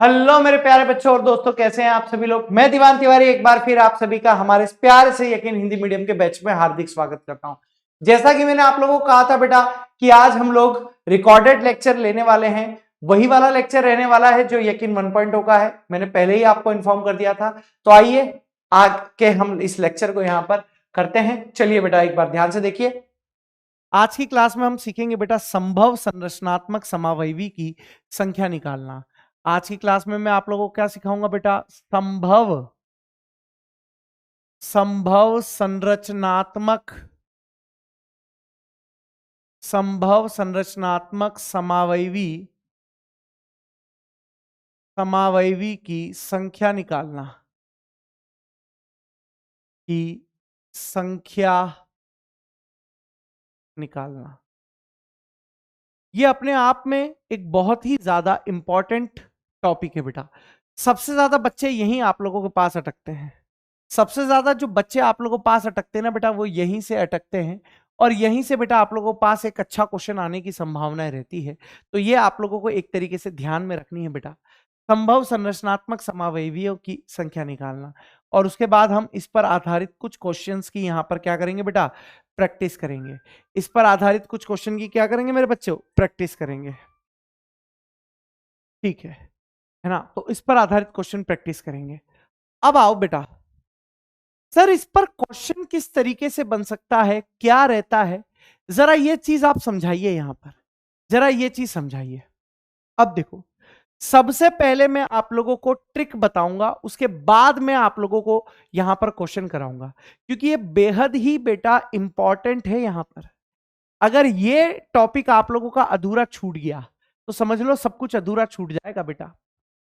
Hello मेरे प्यारे बच्चों और दोस्तों, कैसे हैं आप सभी लोग। मैं दीवान तिवारी एक बार फिर आप सभी का हमारे इस प्यारे से यकीन हिंदी मीडियम के बैच में हार्दिक स्वागत करता हूं। जैसा कि मैंने आप लोगों को कहा था बेटा कि आज हम लोग रिकॉर्डेड लेक्चर लेने वाले हैं। वही वाला लेक्चर रहने वाला है जो यकीन 1.0 का है। मैंने पहले ही आपको इन्फॉर्म कर दिया था। तो आइए आके हम इस लेक्चर को यहाँ पर करते हैं। चलिए बेटा एक बार ध्यान से देखिए। आज की क्लास में हम सीखेंगे बेटा संभव संरचनात्मक समावयवी की संख्या निकालना। आज की क्लास में मैं आप लोगों को क्या सिखाऊंगा बेटा, संभव संरचनात्मक समावयवी की संख्या निकालना की संख्या निकालना। ये अपने आप में एक बहुत ही ज्यादा इंपॉर्टेंट टॉपिक है बेटा। सबसे ज्यादा बच्चे यहीं आप लोगों के पास अटकते हैं। सबसे ज्यादा जो बच्चे आप लोगों के पास अटकते हैं ना बेटा, वो यहीं से अटकते हैं। और यहीं से बेटा आप लोगों के पास एक अच्छा क्वेश्चन आने की संभावना रहती है। तो ये आप लोगों को एक तरीके से ध्यान में रखनी है बेटा, संभव संरचनात्मक समावयवियों की संख्या निकालना। और उसके बाद हम इस पर आधारित कुछ क्वेश्चंस की यहां पर क्या करेंगे बेटा, प्रैक्टिस करेंगे। इस पर आधारित कुछ क्वेश्चन की क्या करेंगे मेरे बच्चों, प्रैक्टिस करेंगे। ठीक है ना। तो इस पर आधारित क्वेश्चन प्रैक्टिस करेंगे। अब आओ बेटा, सर इस पर क्वेश्चन किस तरीके से बन सकता है, क्या रहता है, जरा ये चीज आप समझाइए। यहां पर जरा ये चीज समझाइए। अब देखो, सबसे पहले मैं आप लोगों को ट्रिक बताऊंगा, उसके बाद मैं आप लोगों को यहां पर क्वेश्चन कराऊंगा, क्योंकि ये बेहद ही बेटा इंपॉर्टेंट है। यहां पर अगर ये टॉपिक आप लोगों का अधूरा छूट गया तो समझ लो सब कुछ अधूरा छूट जाएगा बेटा।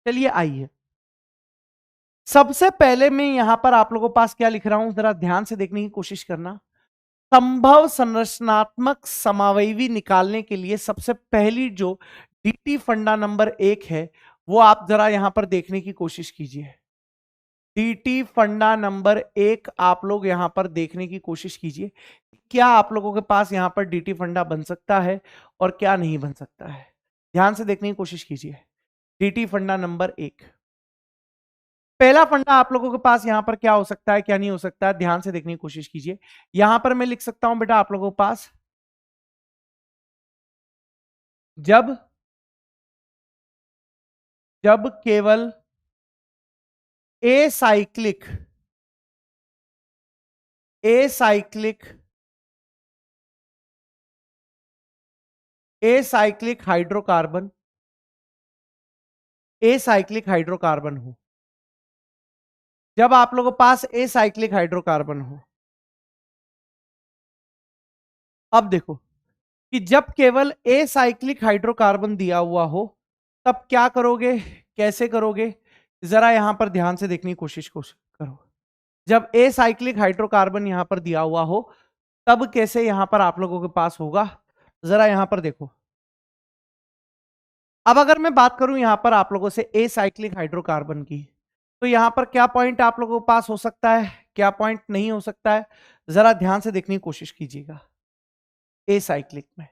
चलिए आइए, सबसे पहले मैं यहां पर आप लोगों के पास क्या लिख रहा हूं, जरा ध्यान से देखने की कोशिश करना। संभव संरचनात्मक समावयवी निकालने के लिए सबसे पहली जो डीटी फंडा नंबर 1 है, वो आप जरा यहां पर देखने की कोशिश कीजिए। डीटी फंडा नंबर 1 आप लोग यहां पर देखने की कोशिश कीजिए, क्या आप लोगों के पास यहां पर डीटी फंडा बन सकता है और क्या नहीं बन सकता है। ध्यान से देखने की कोशिश कीजिए। डीटी फंडा नंबर 1, पहला फंडा आप लोगों के पास यहां पर क्या हो सकता है, क्या नहीं हो सकता है, ध्यान से देखने की कोशिश कीजिए। यहां पर मैं लिख सकता हूं बेटा आप लोगों के पास, जब जब केवल acyclic acyclic acyclic hydrocarbon acyclic hydrocarbon हो, जब आप लोगों के पास एसाइक्लिक हाइड्रोकार्बन हो। अब देखो कि जब केवल एसाइक्लिक हाइड्रोकार्बन दिया हुआ हो तब क्या करोगे, कैसे करोगे, जरा यहां पर ध्यान से देखने की कोशिश करो। जब एसाइक्लिक हाइड्रोकार्बन यहां पर दिया हुआ हो तब कैसे यहां पर आप लोगों के पास होगा, जरा यहां पर देखो। अब अगर मैं बात करूं यहां पर आप लोगों से एसाइक्लिक हाइड्रोकार्बन की, तो यहां पर क्या पॉइंट आप लोगों के पास हो सकता है, क्या पॉइंट नहीं हो सकता है, जरा ध्यान से देखने की कोशिश कीजिएगा। एसाइक्लिक में,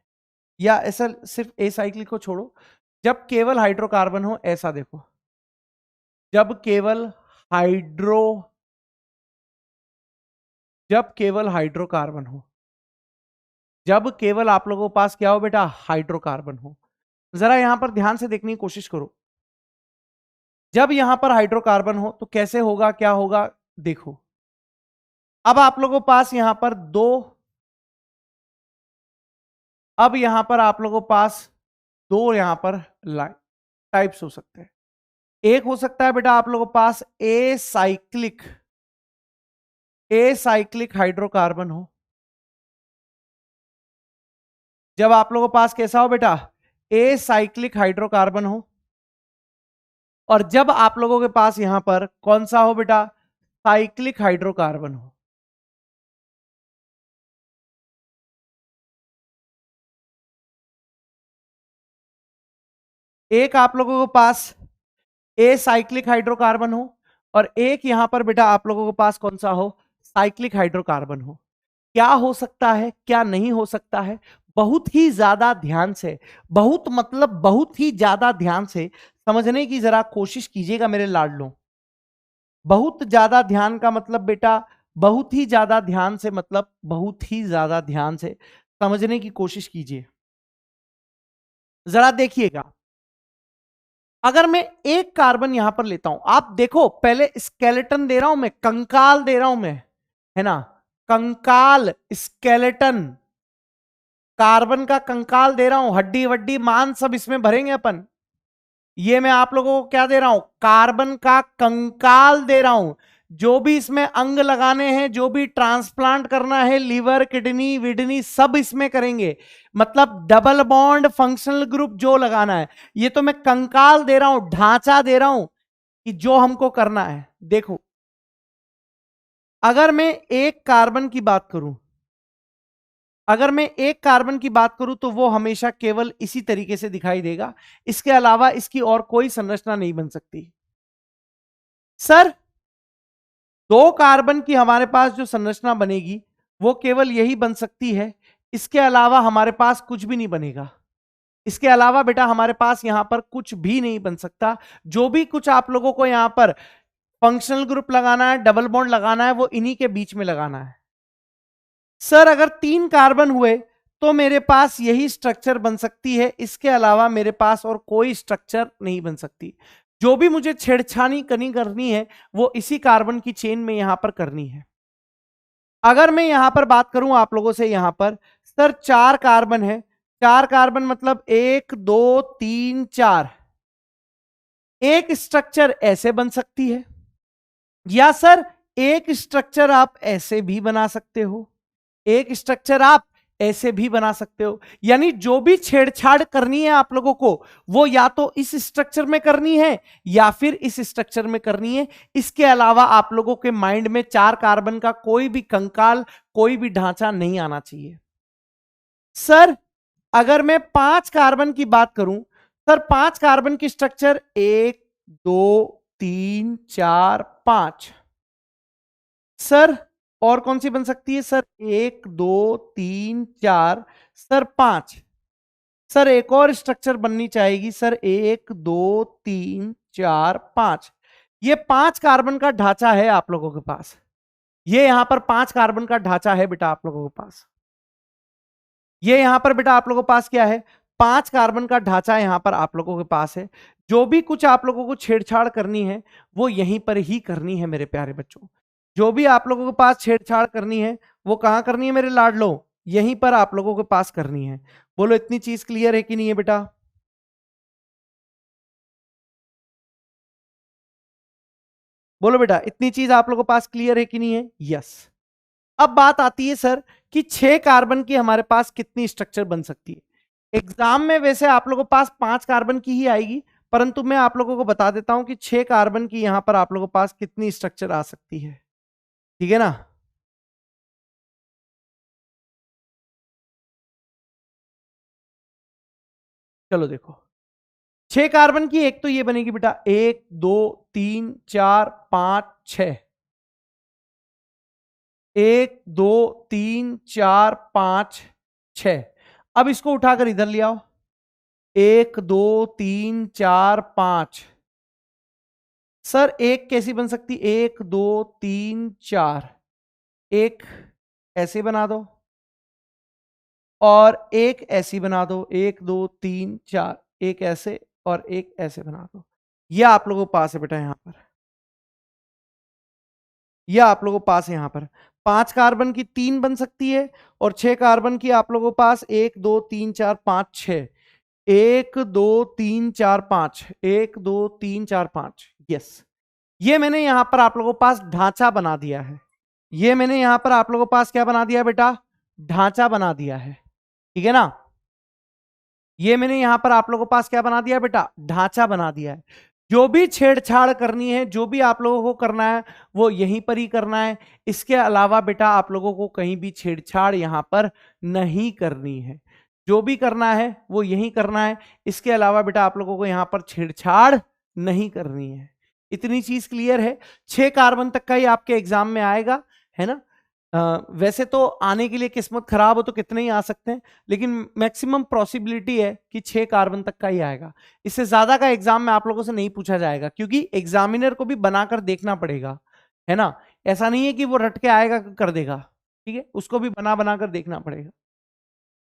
या ऐसा सिर्फ एसाइक्लिक को छोड़ो, जब केवल हाइड्रोकार्बन हो, ऐसा देखो, जब केवल हाइड्रो जब केवल हाइड्रोकार्बन हो, जब केवल आप लोगों के पास क्या हो बेटा, हाइड्रोकार्बन हो। जरा यहां पर ध्यान से देखने की कोशिश करो। जब यहां पर हाइड्रोकार्बन हो तो कैसे होगा, क्या होगा, देखो। अब आप लोगों के पास यहां पर दो अब यहां पर आप लोगों के पास दो यहां पर टाइप्स हो सकते हैं। एक हो सकता है बेटा आप लोगों के पास ए साइक्लिक हाइड्रोकार्बन हो, जब आप लोगों के पास कैसा हो बेटा, ए साइक्लिक हाइड्रोकार्बन हो। और जब आप लोगों के पास यहां पर कौन सा हो बेटा, साइक्लिक हाइड्रोकार्बन हो। एक आप लोगों के पास ए साइक्लिक हाइड्रोकार्बन हो और एक यहां पर बेटा आप लोगों के पास कौन सा हो, साइक्लिक हाइड्रोकार्बन हो। क्या हो सकता है, क्या नहीं हो सकता है, बहुत ही ज्यादा ध्यान से, बहुत मतलब बहुत ही ज्यादा ध्यान से समझने की जरा कोशिश कीजिएगा मेरे लाडलों। बहुत ज्यादा ध्यान का मतलब बेटा, बहुत ही ज्यादा ध्यान से मतलब बहुत ही ज्यादा ध्यान से समझने की कोशिश कीजिए। जरा देखिएगा, अगर मैं एक कार्बन यहां पर लेता हूं, आप देखो पहले स्केलेटन दे रहा हूं मैं, कंकाल दे रहा हूं मैं, है ना, कंकाल स्केलेटन, कार्बन का कंकाल दे रहा हूं, हड्डी वड्डी मांस सब इसमें भरेंगे अपन। ये मैं आप लोगों को क्या दे रहा हूं, कार्बन का कंकाल दे रहा हूं। जो भी इसमें अंग लगाने हैं, जो भी ट्रांसप्लांट करना है, लीवर किडनी विडनी सब इसमें करेंगे, मतलब डबल बॉन्ड फंक्शनल ग्रुप जो लगाना है, ये तो मैं कंकाल दे रहा हूं, ढांचा दे रहा हूं कि जो हमको करना है। देखो अगर मैं एक कार्बन की बात करूं, अगर मैं एक कार्बन की बात करूं तो वो हमेशा केवल इसी तरीके से दिखाई देगा, इसके अलावा इसकी और कोई संरचना नहीं बन सकती। सर दो कार्बन की हमारे पास जो संरचना बनेगी वो केवल यही बन सकती है, इसके अलावा हमारे पास कुछ भी नहीं बनेगा। इसके अलावा बेटा हमारे पास यहां पर कुछ भी नहीं बन सकता। जो भी कुछ आप लोगों को यहां पर फंक्शनल ग्रुप लगाना है, डबल बॉन्ड लगाना है, वो इन्हीं के बीच में लगाना है। सर अगर तीन कार्बन हुए तो मेरे पास यही स्ट्रक्चर बन सकती है, इसके अलावा मेरे पास और कोई स्ट्रक्चर नहीं बन सकती। जो भी मुझे छेड़छाड़ी करनी है वो इसी कार्बन की चेन में यहां पर करनी है। अगर मैं यहां पर बात करूं आप लोगों से, यहां पर सर चार कार्बन है, चार कार्बन मतलब एक दो तीन चार, एक स्ट्रक्चर ऐसे बन सकती है, या सर एक स्ट्रक्चर आप ऐसे भी बना सकते हो, एक स्ट्रक्चर आप ऐसे भी बना सकते हो। यानी जो भी छेड़छाड़ करनी है आप लोगों को वो या तो इस स्ट्रक्चर में करनी है या फिर इस स्ट्रक्चर में करनी है। इसके अलावा आप लोगों के माइंड में चार कार्बन का कोई भी कंकाल, कोई भी ढांचा नहीं आना चाहिए। सर अगर मैं पांच कार्बन की बात करूं, सर पांच कार्बन की स्ट्रक्चर एक दो तीन चार पांच, सर और कौन सी बन सकती है, सर एक दो तीन चार, सर पांच, सर एक और स्ट्रक्चर बननी चाहेगी, सर एक दो तीन चार पांच। ये पांच कार्बन का ढांचा है आप लोगों के पास, ये यहां पर पांच कार्बन का ढांचा है बेटा आप लोगों के पास। ये यहां पर बेटा आप लोगों के पास क्या है, पांच कार्बन का ढांचा यहां पर आप लोगों के पास है। जो भी कुछ आप लोगों को छेड़छाड़ करनी है वो यहीं पर ही करनी है मेरे प्यारे बच्चों। जो भी आप लोगों के पास छेड़छाड़ करनी है वो कहां करनी है मेरे लाडलो, यहीं पर आप लोगों के पास करनी है। बोलो इतनी चीज क्लियर है कि नहीं है बेटा? बोलो बेटा इतनी चीज आप लोगों के पास क्लियर है कि नहीं है? यस। अब बात आती है सर कि छह कार्बन की हमारे पास कितनी स्ट्रक्चर बन सकती है। एग्जाम में वैसे आप लोगों के पास पांच कार्बन की ही आएगी, परंतु मैं आप लोगों को बता देता हूं कि छह कार्बन की यहां पर आप लोगों के पास कितनी स्ट्रक्चर आ सकती है। ठीक है ना? चलो देखो, छह कार्बन की एक तो ये बनेगी बेटा, एक दो तीन चार पांच छह, एक दो तीन चार पांच छह। अब इसको उठाकर इधर ले आओ, एक दो तीन चार पांच। सर एक कैसी बन सकती, एक दो तीन चार, एक ऐसे बना दो और एक ऐसी बना दो, एक दो तीन चार, एक ऐसे और एक ऐसे बना दो। यह आप लोगों के पास है बेटा यहां पर, यह आप लोगों के पास है यहां पर। पांच कार्बन की तीन बन सकती है और छह कार्बन की आप लोगों के पास एक दो तीन चार पांच छह, एक दो तीन चार पांच, एक दो तीन चार पांच। यस, ये मैंने यहां पर आप लोगों के पास ढांचा बना दिया है। ये मैंने यहां पर आप लोगों के पास क्या बना दिया है बेटा, ढांचा बना दिया है। ठीक है ना? ये मैंने यहां पर आप लोगों के पास क्या बना दिया बेटा, ढांचा बना दिया है। जो भी छेड़छाड़ करनी है, जो भी आप लोगों को करना है वो यहीं पर ही करना है। इसके अलावा बेटा आप लोगों को कहीं भी छेड़छाड़ यहां पर नहीं करनी है। जो भी करना है वो यहीं करना है, इसके अलावा बेटा आप लोगों को यहां पर छेड़छाड़ नहीं करनी है। इतनी चीज क्लियर है? छह कार्बन तक का ही आपके एग्जाम में आएगा, है ना? वैसे तो आने के लिए किस्मत खराब हो तो कितने ही आ सकते हैं, लेकिन मैक्सिमम पॉसिबिलिटी है कि 6 कार्बन तक का ही आएगा। इससे ज्यादा का एग्जाम में आप लोगों से नहीं पूछा जाएगा, क्योंकि एग्जामिनर को भी बनाकर देखना पड़ेगा, है ना। ऐसा नहीं है कि वो रट के आएगा कर देगा, ठीक है, उसको भी बना बना कर देखना पड़ेगा।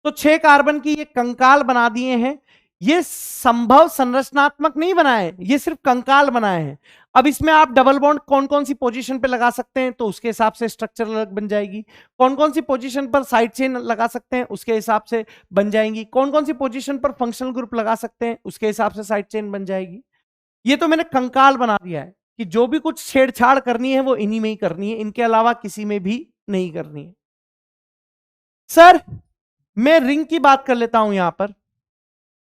तो 6 कार्बन की ये कंकाल बना दिए हैं। ये संभव संरचनात्मक नहीं बनाए, ये सिर्फ कंकाल बनाए हैं। अब इसमें आप डबल बॉन्ड कौन कौन सी पोजीशन पे लगा सकते हैं, तो उसके हिसाब से स्ट्रक्चर अलग बन जाएगी। कौन कौन सी पोजीशन पर साइड चेन लगा सकते हैं, उसके हिसाब से बन जाएंगी। कौन कौन सी पोजीशन पर फंक्शनल ग्रुप लगा सकते हैं, उसके हिसाब से साइड चेन बन जाएगी। ये तो मैंने कंकाल बना दिया है कि जो भी कुछ छेड़छाड़ करनी है वो इन्हीं में ही करनी है, इनके अलावा किसी में भी नहीं करनी है। सर मैं रिंग की बात कर लेता हूं यहां पर,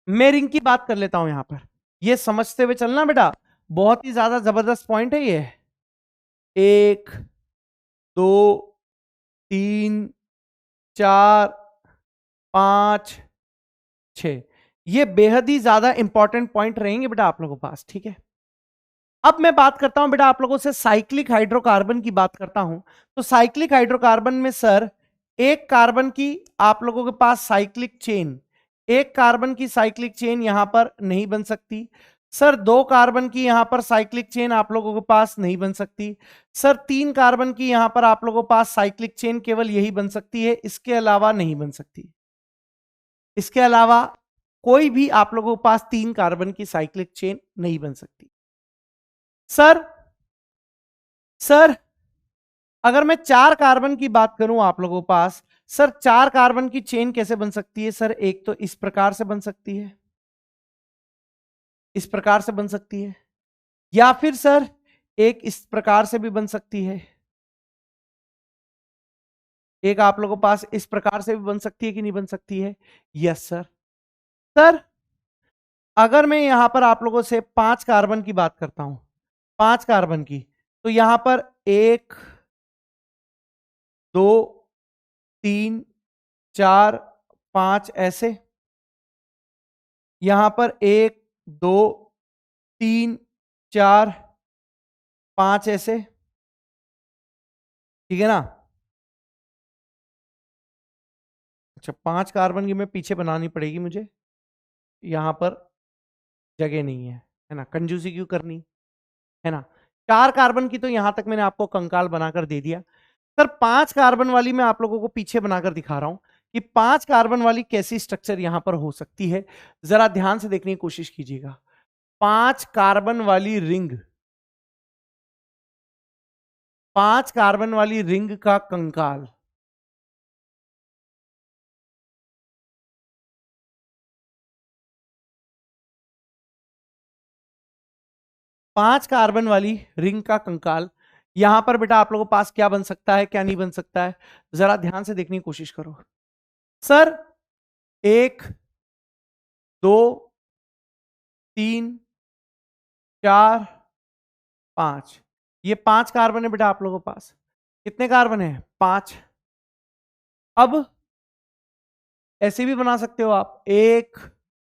मैं रिंग की बात कर लेता हूं यहां पर। ये समझते हुए चलना बेटा, बहुत ही ज्यादा जबरदस्त पॉइंट है ये। 1 2 3 4 5 6, ये बेहद ही ज्यादा इंपॉर्टेंट पॉइंट रहेंगे बेटा आप लोगों के पास, ठीक है। अब मैं बात करता हूं बेटा आप लोगों से साइक्लिक हाइड्रोकार्बन की बात करता हूं। तो साइक्लिक हाइड्रोकार्बन में सर एक कार्बन की आप लोगों के पास साइक्लिक चेन, एक कार्बन की साइक्लिक चेन यहां पर नहीं बन सकती। सर 2 कार्बन की यहां पर साइक्लिक चेन आप लोगों के पास नहीं बन सकती। सर 3 कार्बन की यहां पर आप लोगों के पास साइक्लिक चेन केवल यही बन सकती है, इसके अलावा नहीं बन सकती। इसके अलावा कोई भी आप लोगों के पास 3 कार्बन की साइक्लिक चेन नहीं बन सकती। सर सर अगर मैं 4 कार्बन की बात करूं आप लोगों के पास, सर 4 कार्बन की चेन कैसे बन सकती है? सर एक तो इस प्रकार से बन सकती है, इस प्रकार से बन सकती है, या फिर सर एक इस प्रकार से भी बन सकती है। एक आप लोगों के पास इस प्रकार से भी बन सकती है कि नहीं बन सकती है? Yes sir. सर अगर मैं यहां पर आप लोगों से 5 कार्बन की बात करता हूं, 5 कार्बन की, तो यहां पर 1 2 3 4 5 ऐसे, यहां पर 1 2 3 4 5 ऐसे, ठीक है ना। अच्छा 5 कार्बन की मैं पीछे बनानी पड़ेगी मुझे, यहां पर जगह नहीं है ना, कंजूसी क्यों करनी, है ना। 4 कार्बन की तो यहां तक मैंने आपको कंकाल बनाकर दे दिया। सर 5 कार्बन वाली मैं आप लोगों को पीछे बनाकर दिखा रहा हूं कि 5 कार्बन वाली कैसी स्ट्रक्चर यहां पर हो सकती है। जरा ध्यान से देखने की कोशिश कीजिएगा। 5 कार्बन वाली रिंग, 5 कार्बन वाली रिंग का कंकाल, 5 कार्बन वाली रिंग का कंकाल, यहां पर बेटा आप लोगों के पास क्या बन सकता है, क्या नहीं बन सकता है, जरा ध्यान से देखने की कोशिश करो। सर 1 2 3 4 5, ये 5 कार्बन है बेटा आप लोगों के पास। कितने कार्बन है? 5। अब ऐसे भी बना सकते हो आप, 1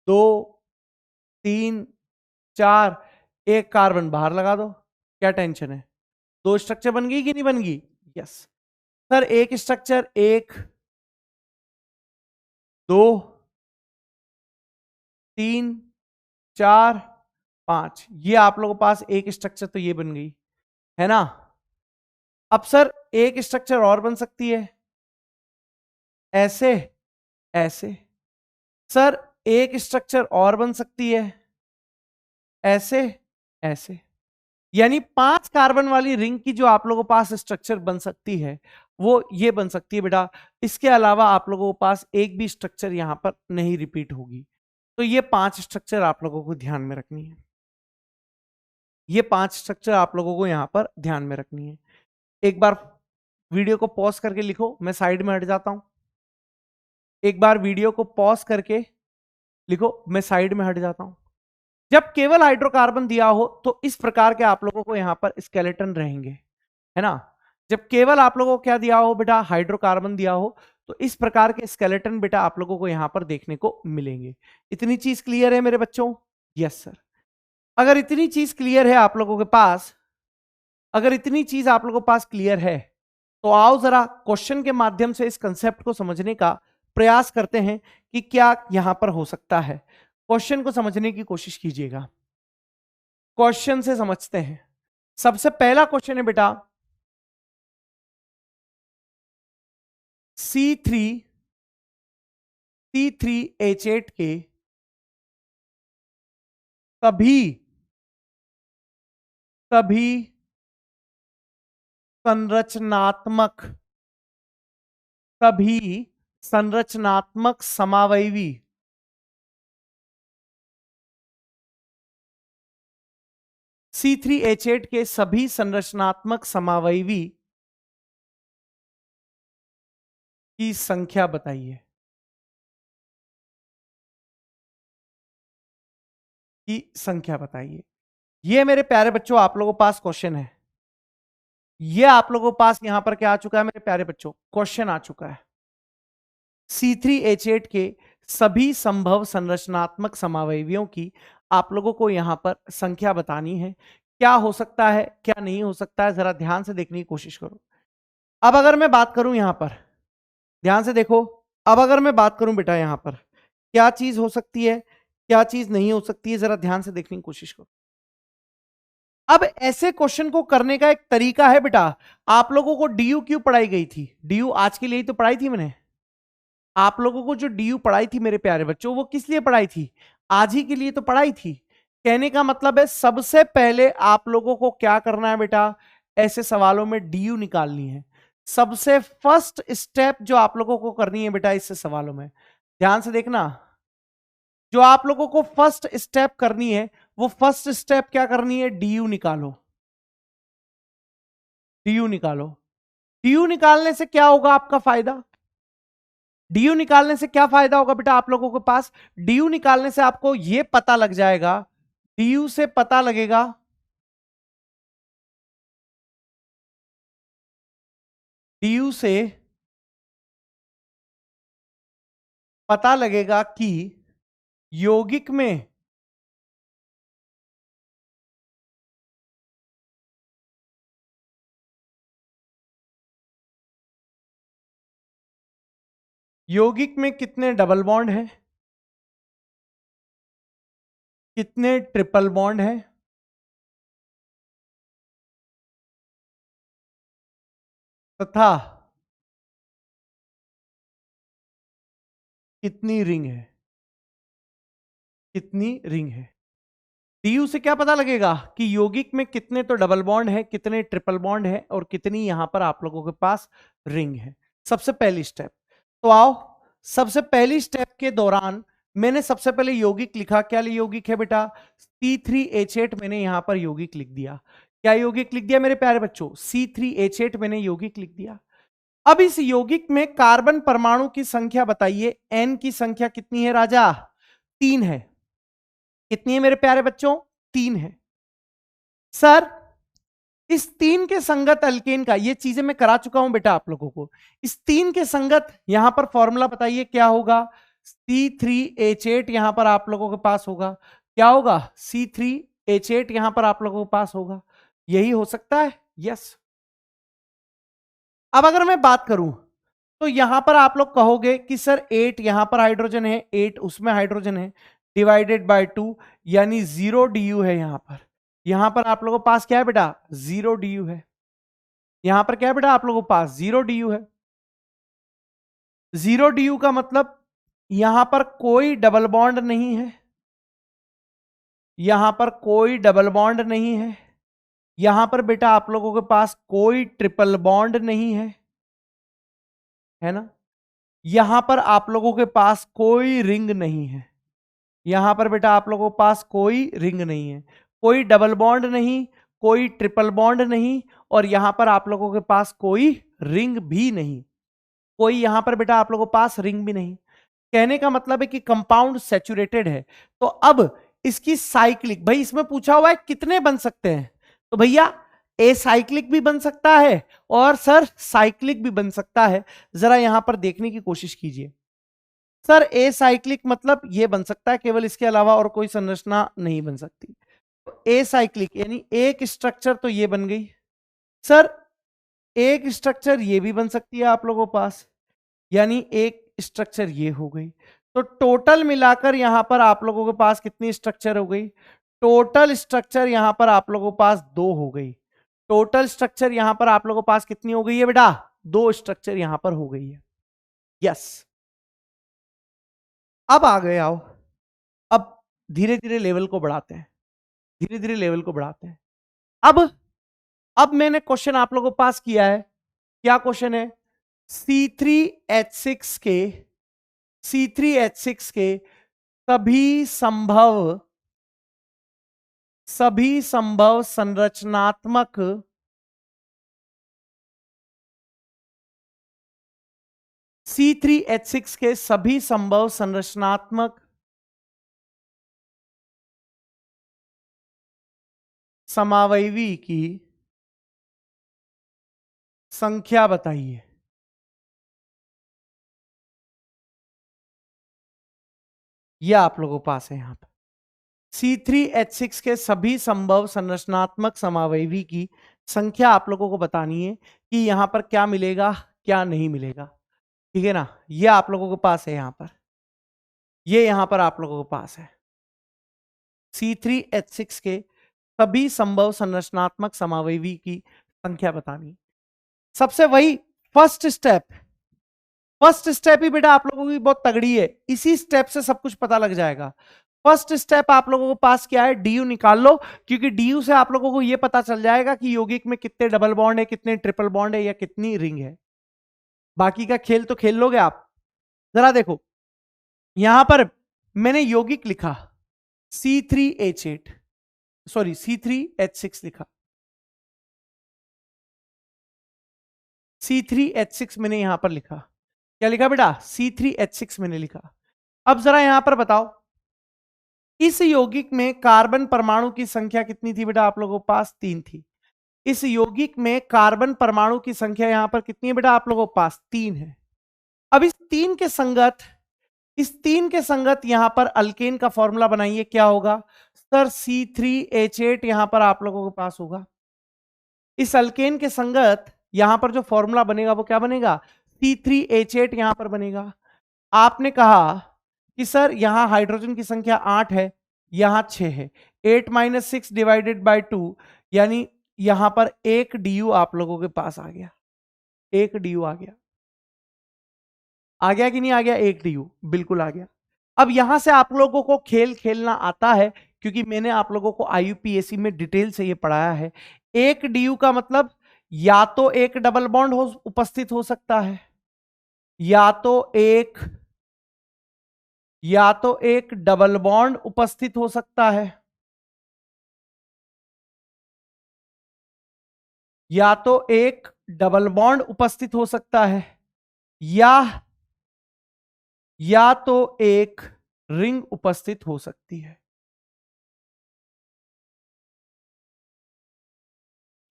2 3 4, एक कार्बन बाहर लगा दो, क्या टेंशन है। 2 स्ट्रक्चर बन गई कि नहीं बन गई? Yes sir. एक स्ट्रक्चर 1 2 3 4 5, ये आप लोगों के पास एक स्ट्रक्चर तो ये बन गई, है ना। अब सर एक स्ट्रक्चर और बन सकती है, ऐसे ऐसे। सर एक स्ट्रक्चर और बन सकती है, ऐसे ऐसे। यानी 5 कार्बन वाली रिंग की जो आप लोगों के पास स्ट्रक्चर बन सकती है वो ये बन सकती है बेटा। इसके अलावा आप लोगों के पास एक भी स्ट्रक्चर यहां पर नहीं रिपीट होगी। तो ये 5 स्ट्रक्चर आप लोगों को ध्यान में रखनी है, ये 5 स्ट्रक्चर आप लोगों को यहां पर ध्यान में रखनी है। एक बार वीडियो को पॉज करके लिखो, मैं साइड में हट जाता हूं। एक बार वीडियो को पॉज करके लिखो, मैं साइड में हट जाता हूं। जब केवल हाइड्रोकार्बन दिया हो तो इस प्रकार के आप लोगों को यहां पर स्केलेटन रहेंगे, है ना। जब केवल आप लोगों को क्या दिया हो बेटा, हाइड्रोकार्बन दिया हो, तो इस प्रकार के स्केलेटन बेटा आप लोगों को यहां पर देखने को मिलेंगे। इतनी चीज क्लियर है मेरे बच्चों? Yes sir. अगर इतनी चीज क्लियर है आप लोगों के पास, अगर इतनी चीज आप लोगों के पास क्लियर है, तो आओ जरा क्वेश्चन के माध्यम से इस कंसेप्ट को समझने का प्रयास करते हैं कि क्या यहां पर हो सकता है। क्वेश्चन को समझने की कोशिश कीजिएगा, क्वेश्चन से समझते हैं। सबसे पहला क्वेश्चन है बेटा, C3H8 के सभी संरचनात्मक समावयवी C3H8 के सभी संरचनात्मक समावयवी की संख्या बताइए। ये मेरे प्यारे बच्चों आप लोगों के पास क्वेश्चन है। ये आप लोगों के पास यहां पर क्या आ चुका है मेरे प्यारे बच्चों, क्वेश्चन आ चुका है। C3H8 के सभी संभव संरचनात्मक समावयवियों की आप लोगों को यहां पर संख्या बतानी है। क्या हो सकता है क्या नहीं हो सकता है, जरा ध्यान से देखने की कोशिश करो। अब अगर मैं बात करूं यहां पर, ध्यान से देखो, अब अगर मैं बात करूं बेटा यहां पर क्या चीज हो सकती है क्या चीज नहीं हो सकती है, जरा ध्यान से देखने की कोशिश करो। अब ऐसे क्वेश्चन को करने का एक तरीका है बेटा। आप लोगों को डीयू क्यों पढ़ाई गई थी? डीयू आज के लिए तो पढ़ाई थी मैंने। आप लोगों को जो डीयू पढ़ाई थी मेरे प्यारे बच्चों, वो किस लिए पढ़ाई थी? आज ही के लिए तो पढ़ाई थी। कहने का मतलब है सबसे पहले आप लोगों को क्या करना है बेटा, ऐसे सवालों में डीयू निकालनी है। सबसे फर्स्ट स्टेप जो आप लोगों को करनी है बेटा इससे सवालों में, ध्यान से देखना, जो आप लोगों को फर्स्ट स्टेप करनी है वो फर्स्ट स्टेप क्या करनी है, डीयू निकालो। डीयू निकालो। डीयू निकालने से क्या होगा आपका फायदा? डीयू निकालने से क्या फायदा होगा बेटा आप लोगों के पास? डीयू निकालने से आपको यह पता लग जाएगा, डीयू से पता लगेगा, डीयू से पता लगेगा कि यौगिक में कितने डबल बॉन्ड हैं, कितने ट्रिपल बॉन्ड हैं, तथा कितनी रिंग है, कितनी रिंग है। डीयू से क्या पता लगेगा कि यौगिक में कितने तो डबल बॉन्ड है, कितने ट्रिपल बॉन्ड है और कितनी यहां पर आप लोगों के पास रिंग है। सबसे पहली स्टेप। तो आओ सबसे पहली स्टेप के दौरान मैंने सबसे पहले यौगिक लिखा। क्या यौगिक है बेटा? C3H8 मैंने यहां पर यौगिक लिख दिया। क्या यौगिक लिख दिया मेरे प्यारे बच्चों? C3H8 मैंने यौगिक लिख दिया। अब इस यौगिक में कार्बन परमाणु की संख्या बताइए। N की संख्या कितनी है राजा? 3 है। कितनी है मेरे प्यारे बच्चों? 3 है। सर इस 3 के संगत अल्केन का, ये चीजें मैं करा चुका हूं बेटा आप लोगों को। इस 3 के संगत यहां पर फॉर्मूला बताइए क्या होगा? C3H8 यहां पर आप लोगों के पास होगा। क्या होगा? C3H8 यहां पर आप लोगों के पास होगा। यही हो सकता है। यस। अब अगर मैं बात करूं तो यहां पर आप लोग कहोगे कि सर 8 यहां पर हाइड्रोजन है, 8 उसमें हाइड्रोजन है, डिवाइडेड बाय 2 यानी 0 DU है। यहां पर आप लोगों के पास क्या है बेटा? 0 DU है। यहां पर क्या है बेटा आप लोगों के पास? 0 DU है। 0 DU का मतलब यहां पर कोई डबल बॉन्ड नहीं है, यहां पर कोई डबल बॉन्ड नहीं है, यहां पर बेटा आप लोगों के पास कोई ट्रिपल बॉन्ड नहीं है ना? यहां पर आप लोगों के पास कोई रिंग नहीं है। यहां पर बेटा आप लोगों के पास कोई रिंग नहीं है, कोई डबल बॉन्ड नहीं, कोई ट्रिपल बॉन्ड नहीं, और यहां पर आप लोगों के पास कोई रिंग भी नहीं। कोई यहां पर बेटा आप लोगों के पास रिंग भी नहीं। कहने का मतलब है कि कंपाउंड सैचुरेटेड है। तो अब इसकी साइक्लिक, भाई इसमें पूछा हुआ है कितने बन सकते हैं, तो भैया ए साइक्लिक भी बन सकता है और सर साइक्लिक भी बन सकता है। जरा यहां पर देखने की कोशिश कीजिए। सर ए साइक्लिक मतलब ये बन सकता है, केवल इसके अलावा और कोई संरचना नहीं बन सकती। ए साइक्लिक यानी एक स्ट्रक्चर तो ये बन गई। सर एक स्ट्रक्चर ये भी बन सकती है आप लोगों के पास, यानी एक स्ट्रक्चर ये हो गई। तो टोटल मिलाकर यहां पर आप लोगों के पास कितनी स्ट्रक्चर हो गई? टोटल स्ट्रक्चर यहां पर आप लोगों के पास 2 हो गई। टोटल स्ट्रक्चर यहां पर आप लोगों के पास कितनी हो गई है बेटा? 2 स्ट्रक्चर यहां पर हो गई है। यस, अब आ गए आओ, अब धीरे धीरे लेवल को बढ़ाते हैं, धीरे धीरे लेवल को बढ़ाते हैं। अब मैंने क्वेश्चन आप लोगों के पास किया है, क्या क्वेश्चन है? C3H6 के सभी संभव संरचनात्मक C3H6 के सभी संभव संरचनात्मक समावयवी की संख्या बताइए। यह आप लोगों के पास है यहां पर C3H6 के सभी संभव संरचनात्मक समावयवी की संख्या आप लोगों को बतानी है कि यहां पर क्या मिलेगा क्या नहीं मिलेगा, ठीक है ना? यह आप लोगों के पास है यहां पर, ये यहां पर आप लोगों के पास है C3H6 के सभी संभव संरचनात्मक समावयवी की संख्या बतानी। सबसे वही फर्स्ट स्टेप ही बेटा आप लोगों की बहुत तगड़ी है, इसी स्टेप से सब कुछ पता लग जाएगा। फर्स्ट स्टेप आप लोगों के पास क्या है? डीयू निकाल लो, क्योंकि डीयू से आप लोगों को यह पता चल जाएगा कि यौगिक में कितने डबल बॉन्ड है, कितने ट्रिपल बॉन्ड है, या कितनी रिंग है। बाकी का खेल तो खेल लोगे आप। जरा देखो, यहां पर मैंने यौगिक लिखा C3H8, सॉरी C3H6 लिखा, C3H6 मैंने यहां पर लिखा। क्या लिखा बेटा? C3H6 मैंने लिखा। अब जरा यहां पर बताओ, इस यौगिक में कार्बन परमाणु की संख्या कितनी थी बेटा आप लोगों के पास? 3 थी। इस यौगिक में कार्बन परमाणु की संख्या यहां पर कितनी है बेटा आप लोगों के पास? 3 है। अब इस 3 के संगत यहां पर अल्केन का फॉर्मूला बनाइए, क्या होगा सर? C3H8 यहां पर आप लोगों के पास होगा। इस अल्केन के संगत यहां पर जो फॉर्मूला बनेगा वो क्या बनेगा? C3H8 यहां पर बनेगा। आपने कहा कि सर यहां हाइड्रोजन की संख्या 8 है, यहां 6 है, 8 - 6 डिवाइडेड बाय 2, यानी यहां पर 1 DU आप लोगों के पास आ गया। 1 DU आ गया, आ गया कि नहीं आ गया? 1 DU बिल्कुल आ गया। अब यहां से आप लोगों को खेल खेलना आता है, क्योंकि मैंने आप लोगों को IUPAC में डिटेल से ये पढ़ाया है। 1 DU का मतलब या तो एक डबल बॉन्ड उपस्थित हो सकता है, या तो एक डबल बॉन्ड उपस्थित हो सकता है, या तो एक डबल बॉन्ड उपस्थित हो सकता है, या तो एक रिंग उपस्थित हो सकती है।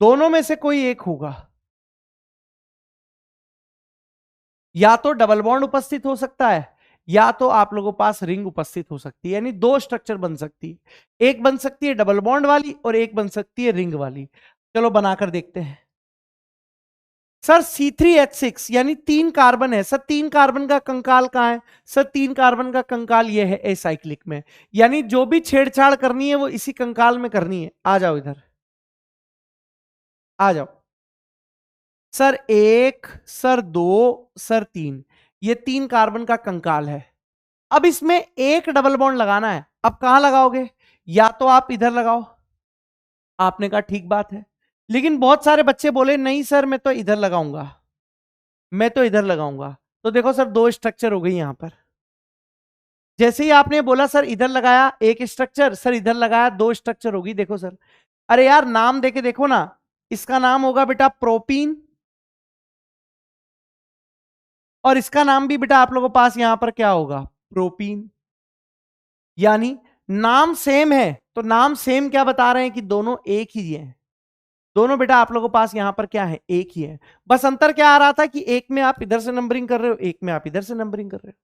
दोनों में से कोई एक होगा। या तो डबल बॉन्ड उपस्थित हो सकता है, या तो आप लोगों के पास रिंग उपस्थित हो सकती है, यानी 2 स्ट्रक्चर बन सकती है। एक बन सकती है डबल बॉन्ड वाली और एक बन सकती है रिंग वाली। चलो बनाकर देखते हैं। सर C3H6 यानी 3 कार्बन है। सर 3 कार्बन का कंकाल कहां है? सर 3 कार्बन का कंकाल ये है एसाइक्लिक में, यानी जो भी छेड़छाड़ करनी है वो इसी कंकाल में करनी है। आ जाओ इधर, आ जाओ। सर 1, सर 2, सर 3, ये 3 कार्बन का कंकाल है। अब इसमें एक डबल बॉन्ड लगाना है। अब कहां लगाओगे? या तो आप इधर लगाओ, आपने कहा ठीक बात है, लेकिन बहुत सारे बच्चे बोले नहीं सर मैं तो इधर लगाऊंगा, मैं तो इधर लगाऊंगा। तो देखो सर 2 स्ट्रक्चर हो गई यहां पर। जैसे ही आपने बोला सर इधर लगाया 1 स्ट्रक्चर, सर इधर लगाया 2 स्ट्रक्चर होगी। देखो सर, अरे यार नाम देके देखो ना, इसका नाम होगा बेटा प्रोपीन, और इसका नाम भी बेटा आप लोगों के पास यहां पर क्या होगा? प्रोपीन। यानी नाम सेम है, तो नाम सेम क्या बता रहे हैं कि दोनों एक ही है। दोनों बेटा आप लोगों के पास यहां पर क्या है? एक ही है। बस अंतर क्या आ रहा था कि एक में आप इधर से नंबरिंग कर रहे हो, एक में आप इधर से नंबरिंग कर रहे हो।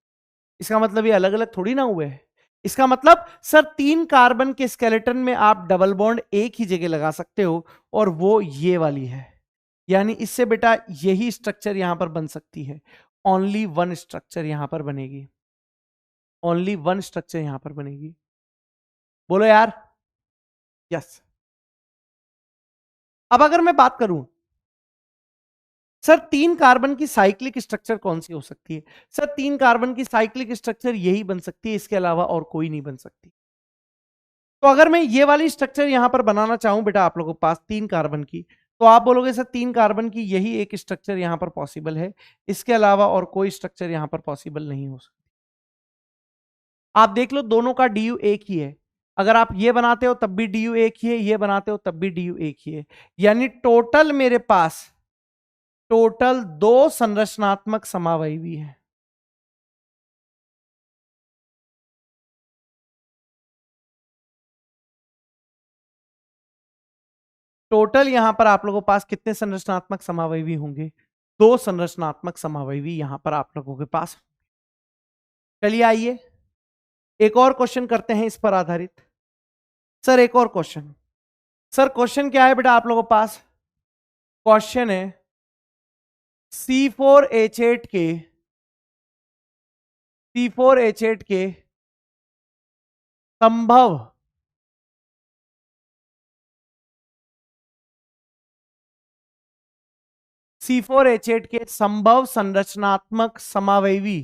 इसका मतलब ये अलग अलग थोड़ी ना हुए हैं। इसका मतलब सर 3 कार्बन के स्केलेटन में आप डबल बॉन्ड एक ही जगह लगा सकते हो, और वो ये वाली है। यानी इससे बेटा यही स्ट्रक्चर यहां पर बन सकती है। ओनली वन स्ट्रक्चर यहां पर बनेगी, ओनली वन स्ट्रक्चर यहां पर बनेगी। बोलो यार, यस। अब अगर मैं बात करूं सर 3 कार्बन की साइक्लिक स्ट्रक्चर कौन सी हो सकती है, सर 3 कार्बन की साइक्लिक स्ट्रक्चर यही बन सकती है, इसके अलावा और कोई नहीं बन सकती। तो अगर मैं ये वाली स्ट्रक्चर यहां पर बनाना चाहूं बेटा आप लोगों के पास 3 कार्बन की, तो आप बोलोगे सर 3 कार्बन की यही एक स्ट्रक्चर यहां पर पॉसिबल है, इसके अलावा और कोई स्ट्रक्चर यहां पर पॉसिबल नहीं हो सकती। आप देख लो दोनों का डी एक ही है, अगर आप ये बनाते हो तब भी डी एक ही है, ये बनाते हो तब भी डी एक ही है, यानी टोटल मेरे पास टोटल 2 संरचनात्मक समावयवी है। टोटल यहां पर आप लोगों के पास कितने संरचनात्मक समावयवी होंगे, 2 संरचनात्मक समावयवी यहां पर आप लोगों के पास। चलिए आइए एक और क्वेश्चन करते हैं इस पर आधारित। सर एक और क्वेश्चन, सर क्वेश्चन क्या है बेटा आप लोगों के पास, क्वेश्चन है C4H8 के संभव C4H8 के संभव संरचनात्मक समावयवी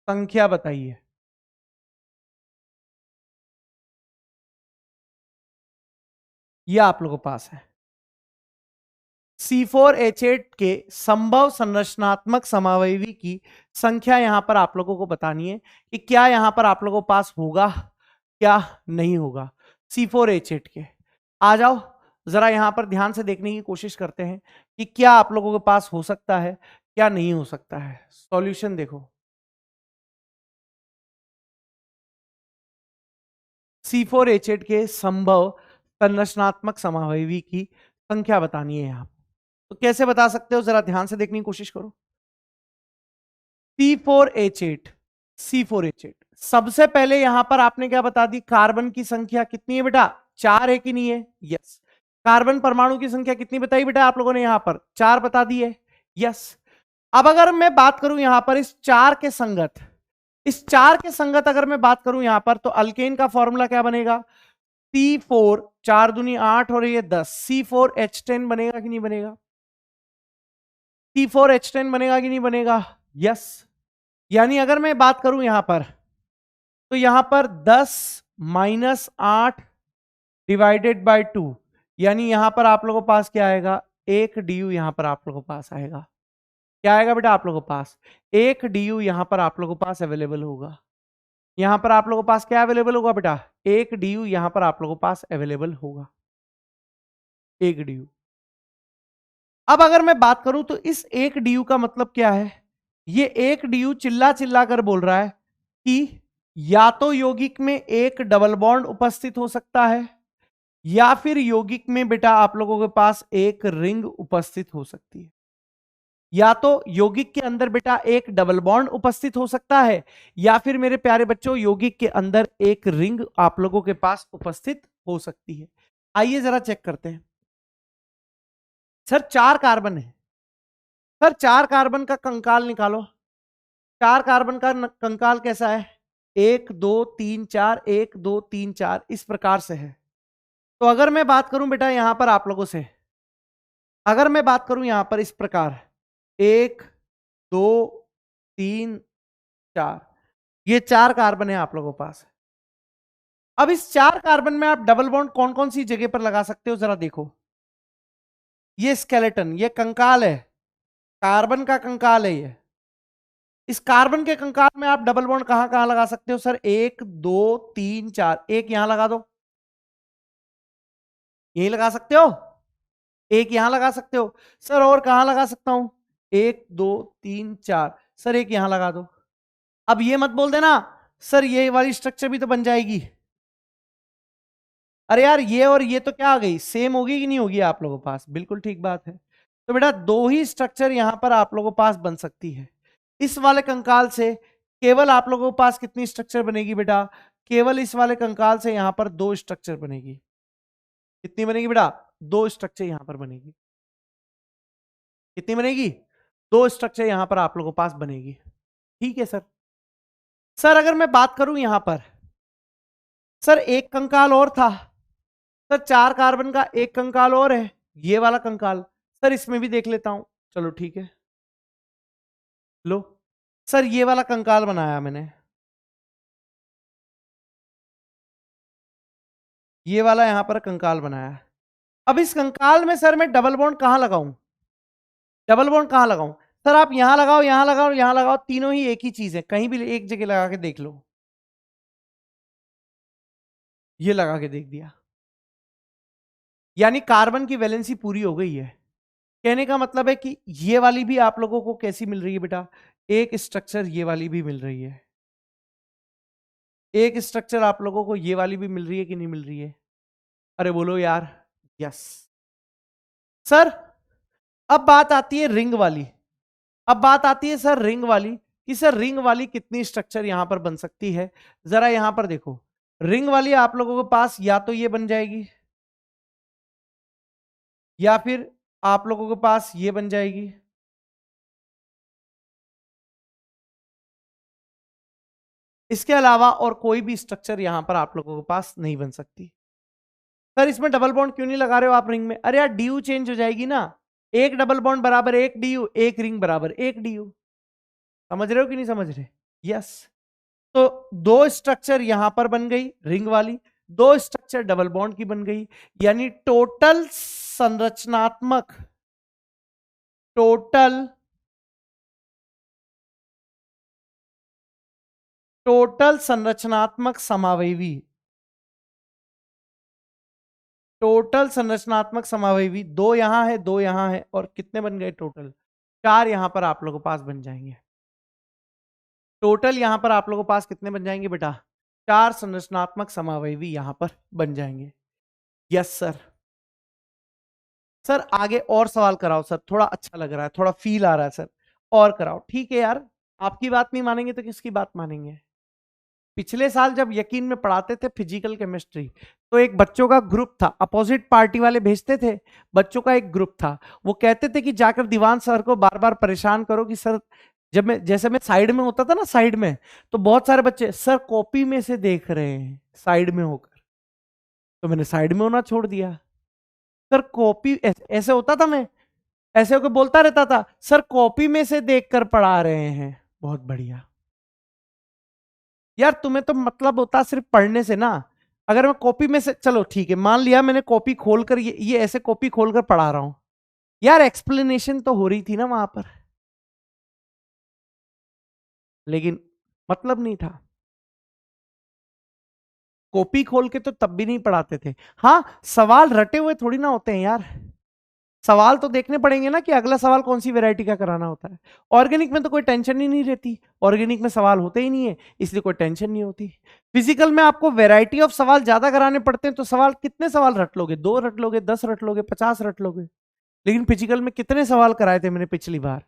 संख्या बताइए। यह आप लोगों के पास है C4H8 के संभव संरचनात्मक समावयवी की संख्या यहां पर आप लोगों को बतानी है कि क्या यहां पर आप लोगों के पास होगा क्या नहीं होगा। C4H8 के आ जाओ जरा यहां पर ध्यान से देखने की कोशिश करते हैं कि क्या आप लोगों के पास हो सकता है क्या नहीं हो सकता है। सॉल्यूशन देखो, C4H8 के संभव संरचनात्मक समावयवी की संख्या बतानी है यहां। तो कैसे बता सकते हो जरा ध्यान से देखने की कोशिश करो। C4H8 C4H8 सबसे पहले यहां पर आपने क्या बता दी, कार्बन की संख्या कितनी है बेटा, 4 है कि नहीं है, यस। कार्बन परमाणु की संख्या कितनी बताई बेटा आप लोगों ने, यहां पर 4 बता दी है, यस। अब अगर मैं बात करूं यहां पर इस 4 के संगत, इस 4 के संगत अगर मैं बात करूं यहां पर, तो अल्केन का फॉर्मूला क्या बनेगा, C4 4 दूनी 8 और ये 10, C4H10 बनेगा कि नहीं बनेगा, C4H10 बनेगा कि नहीं बनेगा, यस। यानी अगर मैं बात करूं यहां पर, तो यहां पर 10 माइनस 8 डिवाइडेड बाय 2, यानी यहां पर आप लोगों के पास क्या आएगा, 1 DU यहां पर आप लोगों के पास आएगा। क्या आएगा बेटा आप लोगों के पास, 1 DU यहां पर आप लोगों के पास अवेलेबल होगा। यहां पर आप लोगों के पास क्या अवेलेबल होगा बेटा, 1 DU यहां पर आप लोगों के पास अवेलेबल होगा, 1 DU। अब अगर मैं बात करूं तो इस 1 DU का मतलब क्या है, ये 1 DU चिल्ला चिल्ला कर बोल रहा है कि या तो यौगिक में एक डबल बॉन्ड उपस्थित हो सकता है, या फिर यौगिक में बेटा आप लोगों के पास एक रिंग उपस्थित हो सकती है। या तो यौगिक के अंदर बेटा एक डबल बॉन्ड उपस्थित हो सकता है, या फिर मेरे प्यारे बच्चों यौगिक के अंदर एक रिंग आप लोगों के पास उपस्थित हो सकती है। आइए जरा चेक करते हैं। सर 4 कार्बन है, सर 4 कार्बन का कंकाल निकालो। 4 कार्बन का कंकाल कैसा है, 1 2 3 4 1 2 3 4 इस प्रकार से है। तो अगर मैं बात करूं बेटा यहां पर आप लोगों से, अगर मैं बात करूं यहां पर इस प्रकार 1 2 3 4, ये 4 कार्बन है आप लोगों के पास। अब इस 4 कार्बन में आप डबल बॉन्ड कौन कौन सी जगह पर लगा सकते हो जरा देखो। ये स्केलेटन, ये कंकाल है, कार्बन का कंकाल है ये। इस कार्बन के कंकाल में आप डबल बॉन्ड कहां कहां लगा सकते हो सर, 1 2 3 4, एक यहां लगा दो, यही लगा सकते हो, एक यहां लगा सकते हो सर, और कहां लगा सकता हूं, 1 2 3 4 सर, एक यहां लगा दो। अब ये मत बोल देना सर ये वाली स्ट्रक्चर भी तो बन जाएगी, अरे यार ये और ये तो क्या आ गई, सेम होगी कि नहीं होगी आप लोगों के पास, बिल्कुल ठीक बात है। तो बेटा 2 ही स्ट्रक्चर यहां पर आप लोगों के पास बन सकती है। इस वाले कंकाल से केवल आप लोगों के पास कितनी स्ट्रक्चर बनेगी बेटा, केवल इस वाले कंकाल से यहां पर 2 स्ट्रक्चर बनेगी। कितनी बनेगी बेटा? 2 स्ट्रक्चर यहां पर बनेगी। कितनी बनेगी? 2 स्ट्रक्चर यहां पर आप लोगों के पास बनेगी। ठीक है सर। सर अगर मैं बात करूं यहां पर, सर एक कंकाल और था सर, 4 कार्बन का एक कंकाल और है, ये वाला कंकाल। सर इसमें भी देख लेता हूं, चलो ठीक है। लो सर, ये वाला कंकाल बनाया मैंने, ये वाला यहां पर कंकाल बनाया। अब इस कंकाल में सर मैं डबल बॉन्ड कहां लगाऊं? डबल बॉन्ड कहां लगाऊं? सर आप यहां लगाओ, यहां लगाओ, यहां लगाओ, तीनों ही एक ही चीज है, कहीं भी एक जगह लगा के देख लो। ये लगा के देख दिया, यानी कार्बन की वैलेंसी पूरी हो गई है। कहने का मतलब है कि ये वाली भी आप लोगों को कैसी मिल रही है बेटा? एक स्ट्रक्चर ये वाली भी मिल रही है, एक स्ट्रक्चर आप लोगों को ये वाली भी मिल रही है कि नहीं मिल रही है? अरे बोलो यार। Yes sir. अब बात आती है रिंग वाली। अब बात आती है सर रिंग वाली, कि सर रिंग वाली कितनी स्ट्रक्चर यहां पर बन सकती है? जरा यहां पर देखो, रिंग वाली आप लोगों के पास या तो ये बन जाएगी, या फिर आप लोगों के पास ये बन जाएगी। इसके अलावा और कोई भी स्ट्रक्चर यहां पर आप लोगों के पास नहीं बन सकती। सर इसमें डबल बॉन्ड क्यों नहीं लगा रहे हो आप रिंग में? अरे यार डी चेंज हो जाएगी ना। एक डबल बॉन्ड बराबर एक डी, एक रिंग बराबर एक डी। समझ रहे हो कि नहीं समझ रहे? यस। तो 2 स्ट्रक्चर यहां पर बन गई रिंग वाली, 2 स्ट्रक्चर डबल बॉन्ड की बन गई, यानी टोटल टोटल संरचनात्मक समावयवी, टोटल संरचनात्मक समावयवी 2 यहां है, 2 यहां है, और कितने बन गए टोटल? 4 यहां पर आप लोगों के पास बन जाएंगे। टोटल यहां पर आप लोगों के पास कितने बन जाएंगे बेटा? 4 संरचनात्मक समावयवी यहां पर बन जाएंगे। Yes sir. सर आगे और सवाल कराओ सर, थोड़ा अच्छा लग रहा है, थोड़ा फील आ रहा है सर, और कराओ। ठीक है यार, आपकी बात नहीं मानेंगे तो किसकी बात मानेंगे? पिछले साल जब यकीन में पढ़ाते थे फिजिकल केमिस्ट्री, तो एक बच्चों का ग्रुप था, अपोजिट पार्टी वाले भेजते थे, बच्चों का एक ग्रुप था, वो कहते थे कि जाकर दीवान सर को बार बार परेशान करो कि सर, जब मैं जैसे मैं साइड में होता था ना, साइड में, तो बहुत सारे बच्चे सर कॉपी में से देख रहे हैं साइड में होकर, तो मैंने साइड में होना छोड़ दिया। सर कॉपी ऐसे होता था, मैं ऐसे होकर बोलता रहता था, सर कॉपी में से देखकर पढ़ा रहे हैं। बहुत बढ़िया यार, तुम्हें तो मतलब होता सिर्फ पढ़ने से ना। अगर मैं कॉपी में से, चलो ठीक है, मान लिया मैंने कॉपी खोलकर ये ऐसे कॉपी खोलकर पढ़ा रहा हूं, यार एक्सप्लेनेशन तो हो रही थी ना वहां पर, लेकिन मतलब नहीं था। कॉपी खोल के तो तब भी नहीं पढ़ाते थे। हाँ, सवाल रटे हुए थोड़ी ना होते हैं यार, सवाल तो देखने पड़ेंगे ना कि अगला सवाल कौन सी वैरायटी का कराना होता है। ऑर्गेनिक में तो कोई टेंशन ही नहीं रहती, ऑर्गेनिक में सवाल होते ही नहीं है, इसलिए कोई टेंशन नहीं होती। फिजिकल में आपको वैरायटी ऑफ सवाल ज्यादा कराने पड़ते हैं, तो सवाल कितने सवाल रट लोगे? 2 रट लोगे, 10 रट लोगे, 50 रट लोगे। लेकिन फिजिकल में कितने सवाल कराए थे मैंने पिछली बार,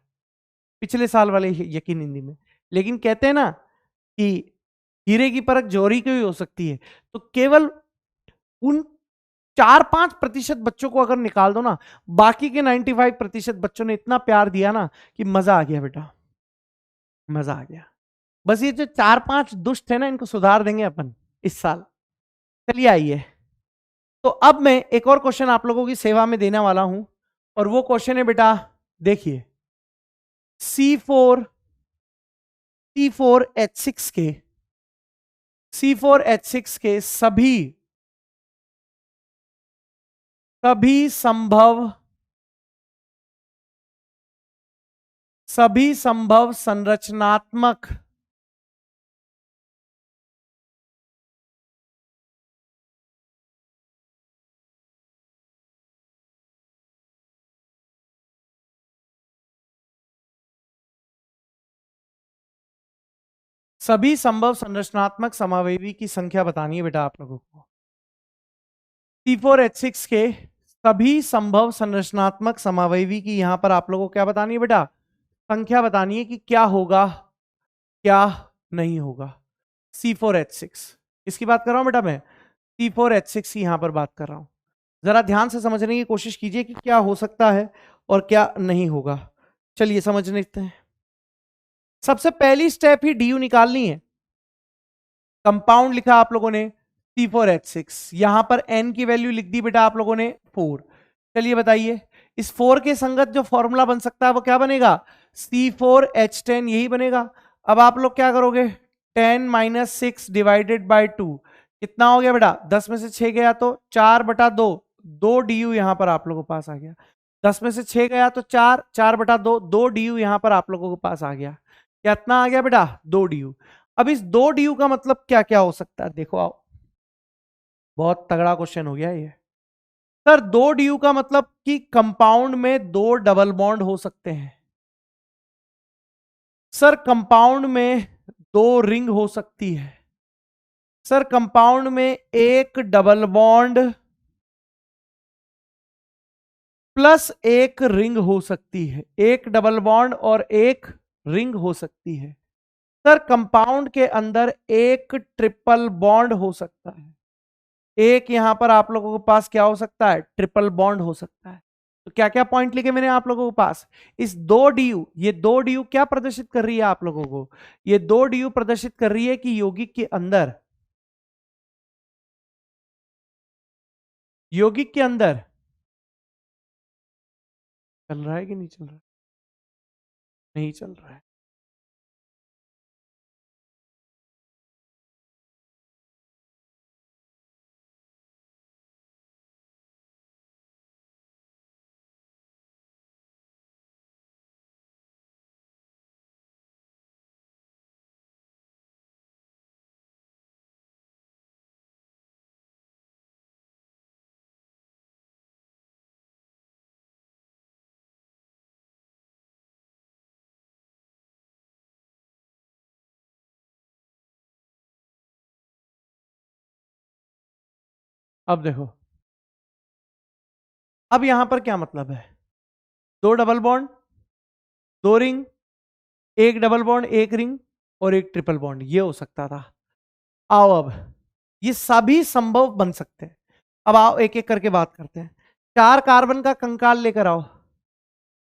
पिछले साल वाले यकीन हिंदी में। लेकिन कहते हैं ना कि हीरे की परख जौहरी की ही हो सकती है, तो केवल उन 4-5% बच्चों को अगर निकाल दो ना, बाकी के 95% बच्चों ने इतना प्यार दिया ना कि मजा आ गया बेटा, मजा आ गया। बस ये जो 4-5 दुष्ट थे ना, इनको सुधार देंगे अपन इस साल। चलिए आइए, तो अब मैं एक और क्वेश्चन आप लोगों की सेवा में देने वाला हूं, और वो क्वेश्चन है बेटा, देखिए, C4 C4H6 के C4H6 के सभी संभव संरचनात्मक संरचनात्मक समावेवी की संख्या बतानी है बेटा आप लोगों को। C4H6 के सभी संभव संरचनात्मक समावेवी की यहां पर आप लोगों को क्या बतानी है बेटा? संख्या बतानी है कि क्या होगा, क्या नहीं होगा। C4H6 इसकी बात कर रहा हूं बेटा मैं, C4H6 की यहां पर बात कर रहा हूं। जरा ध्यान से समझने की कोशिश कीजिए कि क्या हो सकता है और क्या नहीं होगा। चलिए समझ लेते हैं। सबसे पहली स्टेप ही DU निकालनी है। कंपाउंड लिखा आप लोगों ने C4H6, यहां पर N की वैल्यू लिख दी बेटा आप लोगों ने 4। चलिए बताइए, इस 4 के संगत जो फॉर्मूला बन सकता है वो क्या बनेगा? C4H10, यही बनेगा। अब आप लोग क्या करोगे? 10 माइनस 6 डिवाइडेड बाई 2 कितना हो गया बेटा? 10 में से 6 गया तो 4/2, 2 DU यहां पर आप लोगों के पास आ गया। 10 में से 6 गया तो 4, 4/2, 2 DU यहां पर आप लोगों के पास आ गया। कितना आ गया बेटा? 2 DU। अब इस 2 DU का मतलब क्या क्या हो सकता है? देखो आओ, बहुत तगड़ा क्वेश्चन हो गया ये। सर 2 DU का मतलब कि कंपाउंड में 2 डबल बॉन्ड हो सकते हैं। सर कंपाउंड में 2 रिंग हो सकती है। सर कंपाउंड में एक डबल बॉन्ड प्लस एक रिंग हो सकती है। एक डबल बॉन्ड और एक रिंग हो सकती है। सर कंपाउंड के अंदर एक ट्रिपल बॉन्ड हो सकता है। एक यहां पर आप लोगों के पास क्या हो सकता है? ट्रिपल बॉन्ड हो सकता है। तो क्या क्या पॉइंट लिखे मैंने आप लोगों के पास? इस 2 DU, ये 2 DU क्या प्रदर्शित कर रही है आप लोगों को? ये 2 DU प्रदर्शित कर रही है कि यौगिक के अंदर चल रहा है कि नहीं चल रहा है? नहीं चल रहा है। अब देखो, अब यहां पर क्या मतलब है? 2 डबल बॉन्ड, 2 रिंग, एक डबल बॉन्ड, एक रिंग और एक ट्रिपल बॉन्ड, ये हो सकता था। आओ अब ये सभी संभव बन सकते हैं। अब आओ एक एक करके बात करते हैं। 4 कार्बन का कंकाल लेकर आओ।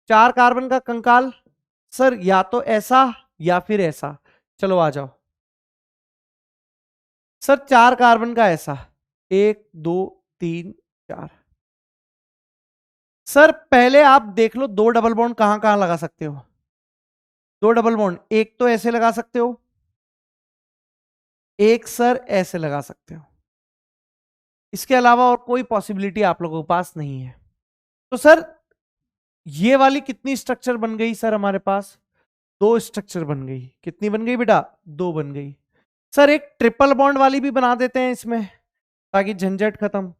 4 कार्बन का कंकाल, सर या तो ऐसा या फिर ऐसा। चलो आ जाओ। सर 4 कार्बन का ऐसा, 1 2 3 4। सर पहले आप देख लो 2 डबल बॉन्ड कहां कहां लगा सकते हो। 2 डबल बॉन्ड, एक तो ऐसे लगा सकते हो, एक सर ऐसे लगा सकते हो। इसके अलावा और कोई पॉसिबिलिटी आप लोगों के पास नहीं है। तो सर ये वाली कितनी स्ट्रक्चर बन गई सर हमारे पास? 2 स्ट्रक्चर बन गई। कितनी बन गई बेटा? 2 बन गई। सर एक ट्रिपल बॉन्ड वाली भी बना देते हैं इसमें ताकि झंझट खत्म।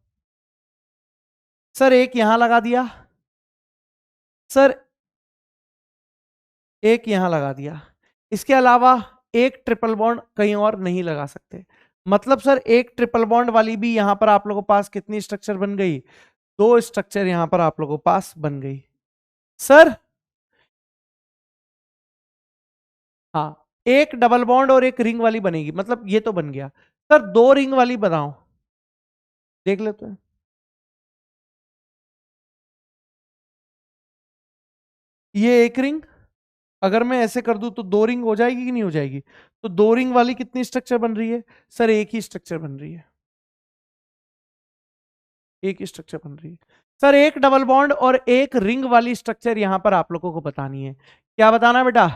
सर एक यहां लगा दिया, सर एक यहां लगा दिया। इसके अलावा एक ट्रिपल बॉन्ड कहीं और नहीं लगा सकते। मतलब सर एक ट्रिपल बॉन्ड वाली भी यहां पर आप लोगों के पास कितनी स्ट्रक्चर बन गई? 2 स्ट्रक्चर यहां पर आप लोगों के पास बन गई। सर हाँ, एक डबल बॉन्ड और एक रिंग वाली बनेगी, मतलब ये तो बन गया। सर 2 रिंग वाली बनाओ, देख लेते हैं। ये एक रिंग, अगर मैं ऐसे कर दूं तो 2 रिंग हो जाएगी कि नहीं हो जाएगी? तो 2 रिंग वाली कितनी स्ट्रक्चर बन रही है? सर एक ही स्ट्रक्चर बन रही है। एक ही स्ट्रक्चर बन रही है। सर एक डबल बॉन्ड और एक रिंग वाली स्ट्रक्चर यहां पर आप लोगों को बतानी है। क्या बताना बेटा?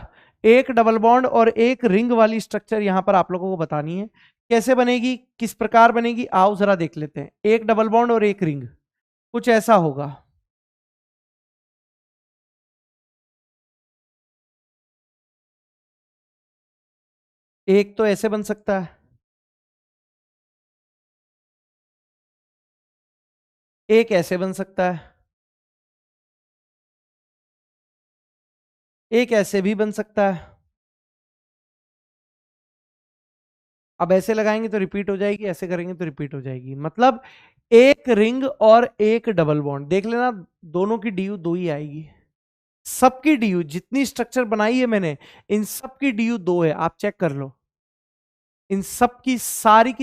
एक डबल बॉन्ड और एक रिंग वाली स्ट्रक्चर यहां पर आप लोगों को बतानी है। कैसे बनेगी, किस प्रकार बनेगी, आओ जरा देख लेते हैं। एक डबल बॉन्ड और एक रिंग, कुछ ऐसा होगा। एक तो ऐसे बन सकता है, एक ऐसे बन सकता है, एक ऐसे भी बन सकता है। अब ऐसे लगाएंगे तो रिपीट हो जाएगी, ऐसे करेंगे तो रिपीट हो जाएगी। मतलब एक रिंग और एक डबल बॉन्ड, देख लेना दोनों की DU 2 ही आएगी। सबकी DU जितनी स्ट्रक्चर बनाई है मैंने, इन सबकी DU 2 है, आप चेक कर लो। इन सब की सारी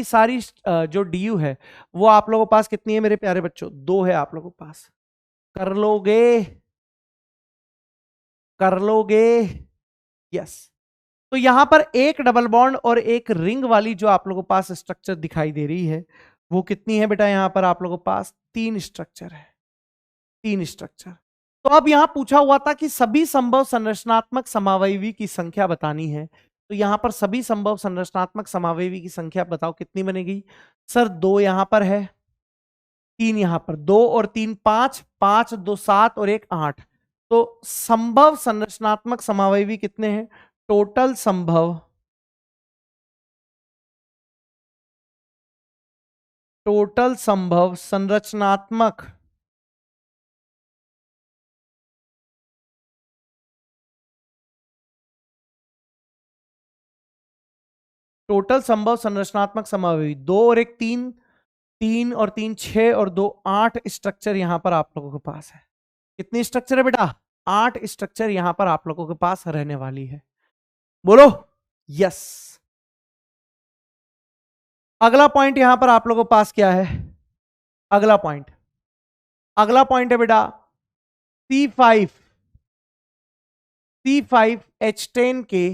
जो डी है वो आप लोगों के पास कितनी है मेरे प्यारे बच्चों? 2 है आप लोगों के पास। कर लोगे? कर लोगे? यस। तो यहां पर एक डबल बॉन्ड और एक रिंग वाली जो आप लोगों के पास स्ट्रक्चर दिखाई दे रही है वो कितनी है बेटा? यहां पर आप लोगों के पास 3 स्ट्रक्चर है। 3 स्ट्रक्चर। तो अब यहां पूछा हुआ था कि सभी संभव संरचनात्मक समावयवी की संख्या बतानी है। तो यहां पर सभी संभव संरचनात्मक समावयवी की संख्या बताओ कितनी बनेगी? सर 2 यहां पर है, 3 यहां पर, 2 और 3 5, 5 2 7 और 1 8। तो संभव संरचनात्मक समावयवी कितने हैं? टोटल संभव, टोटल संभव संरचनात्मक टोटल संभव संरचनात्मक समावयवी 2 और 1 3, 3 और 3 6 और 2 8 स्ट्रक्चर यहां पर आप लोगों के पास है। कितनी स्ट्रक्चर है बेटा? 8 स्ट्रक्चर यहां पर आप लोगों के पास रहने वाली है। बोलो यस। अगला पॉइंट यहां पर आप लोगों के पास क्या है? अगला पॉइंट, अगला पॉइंट है बेटा C5, C5H10 के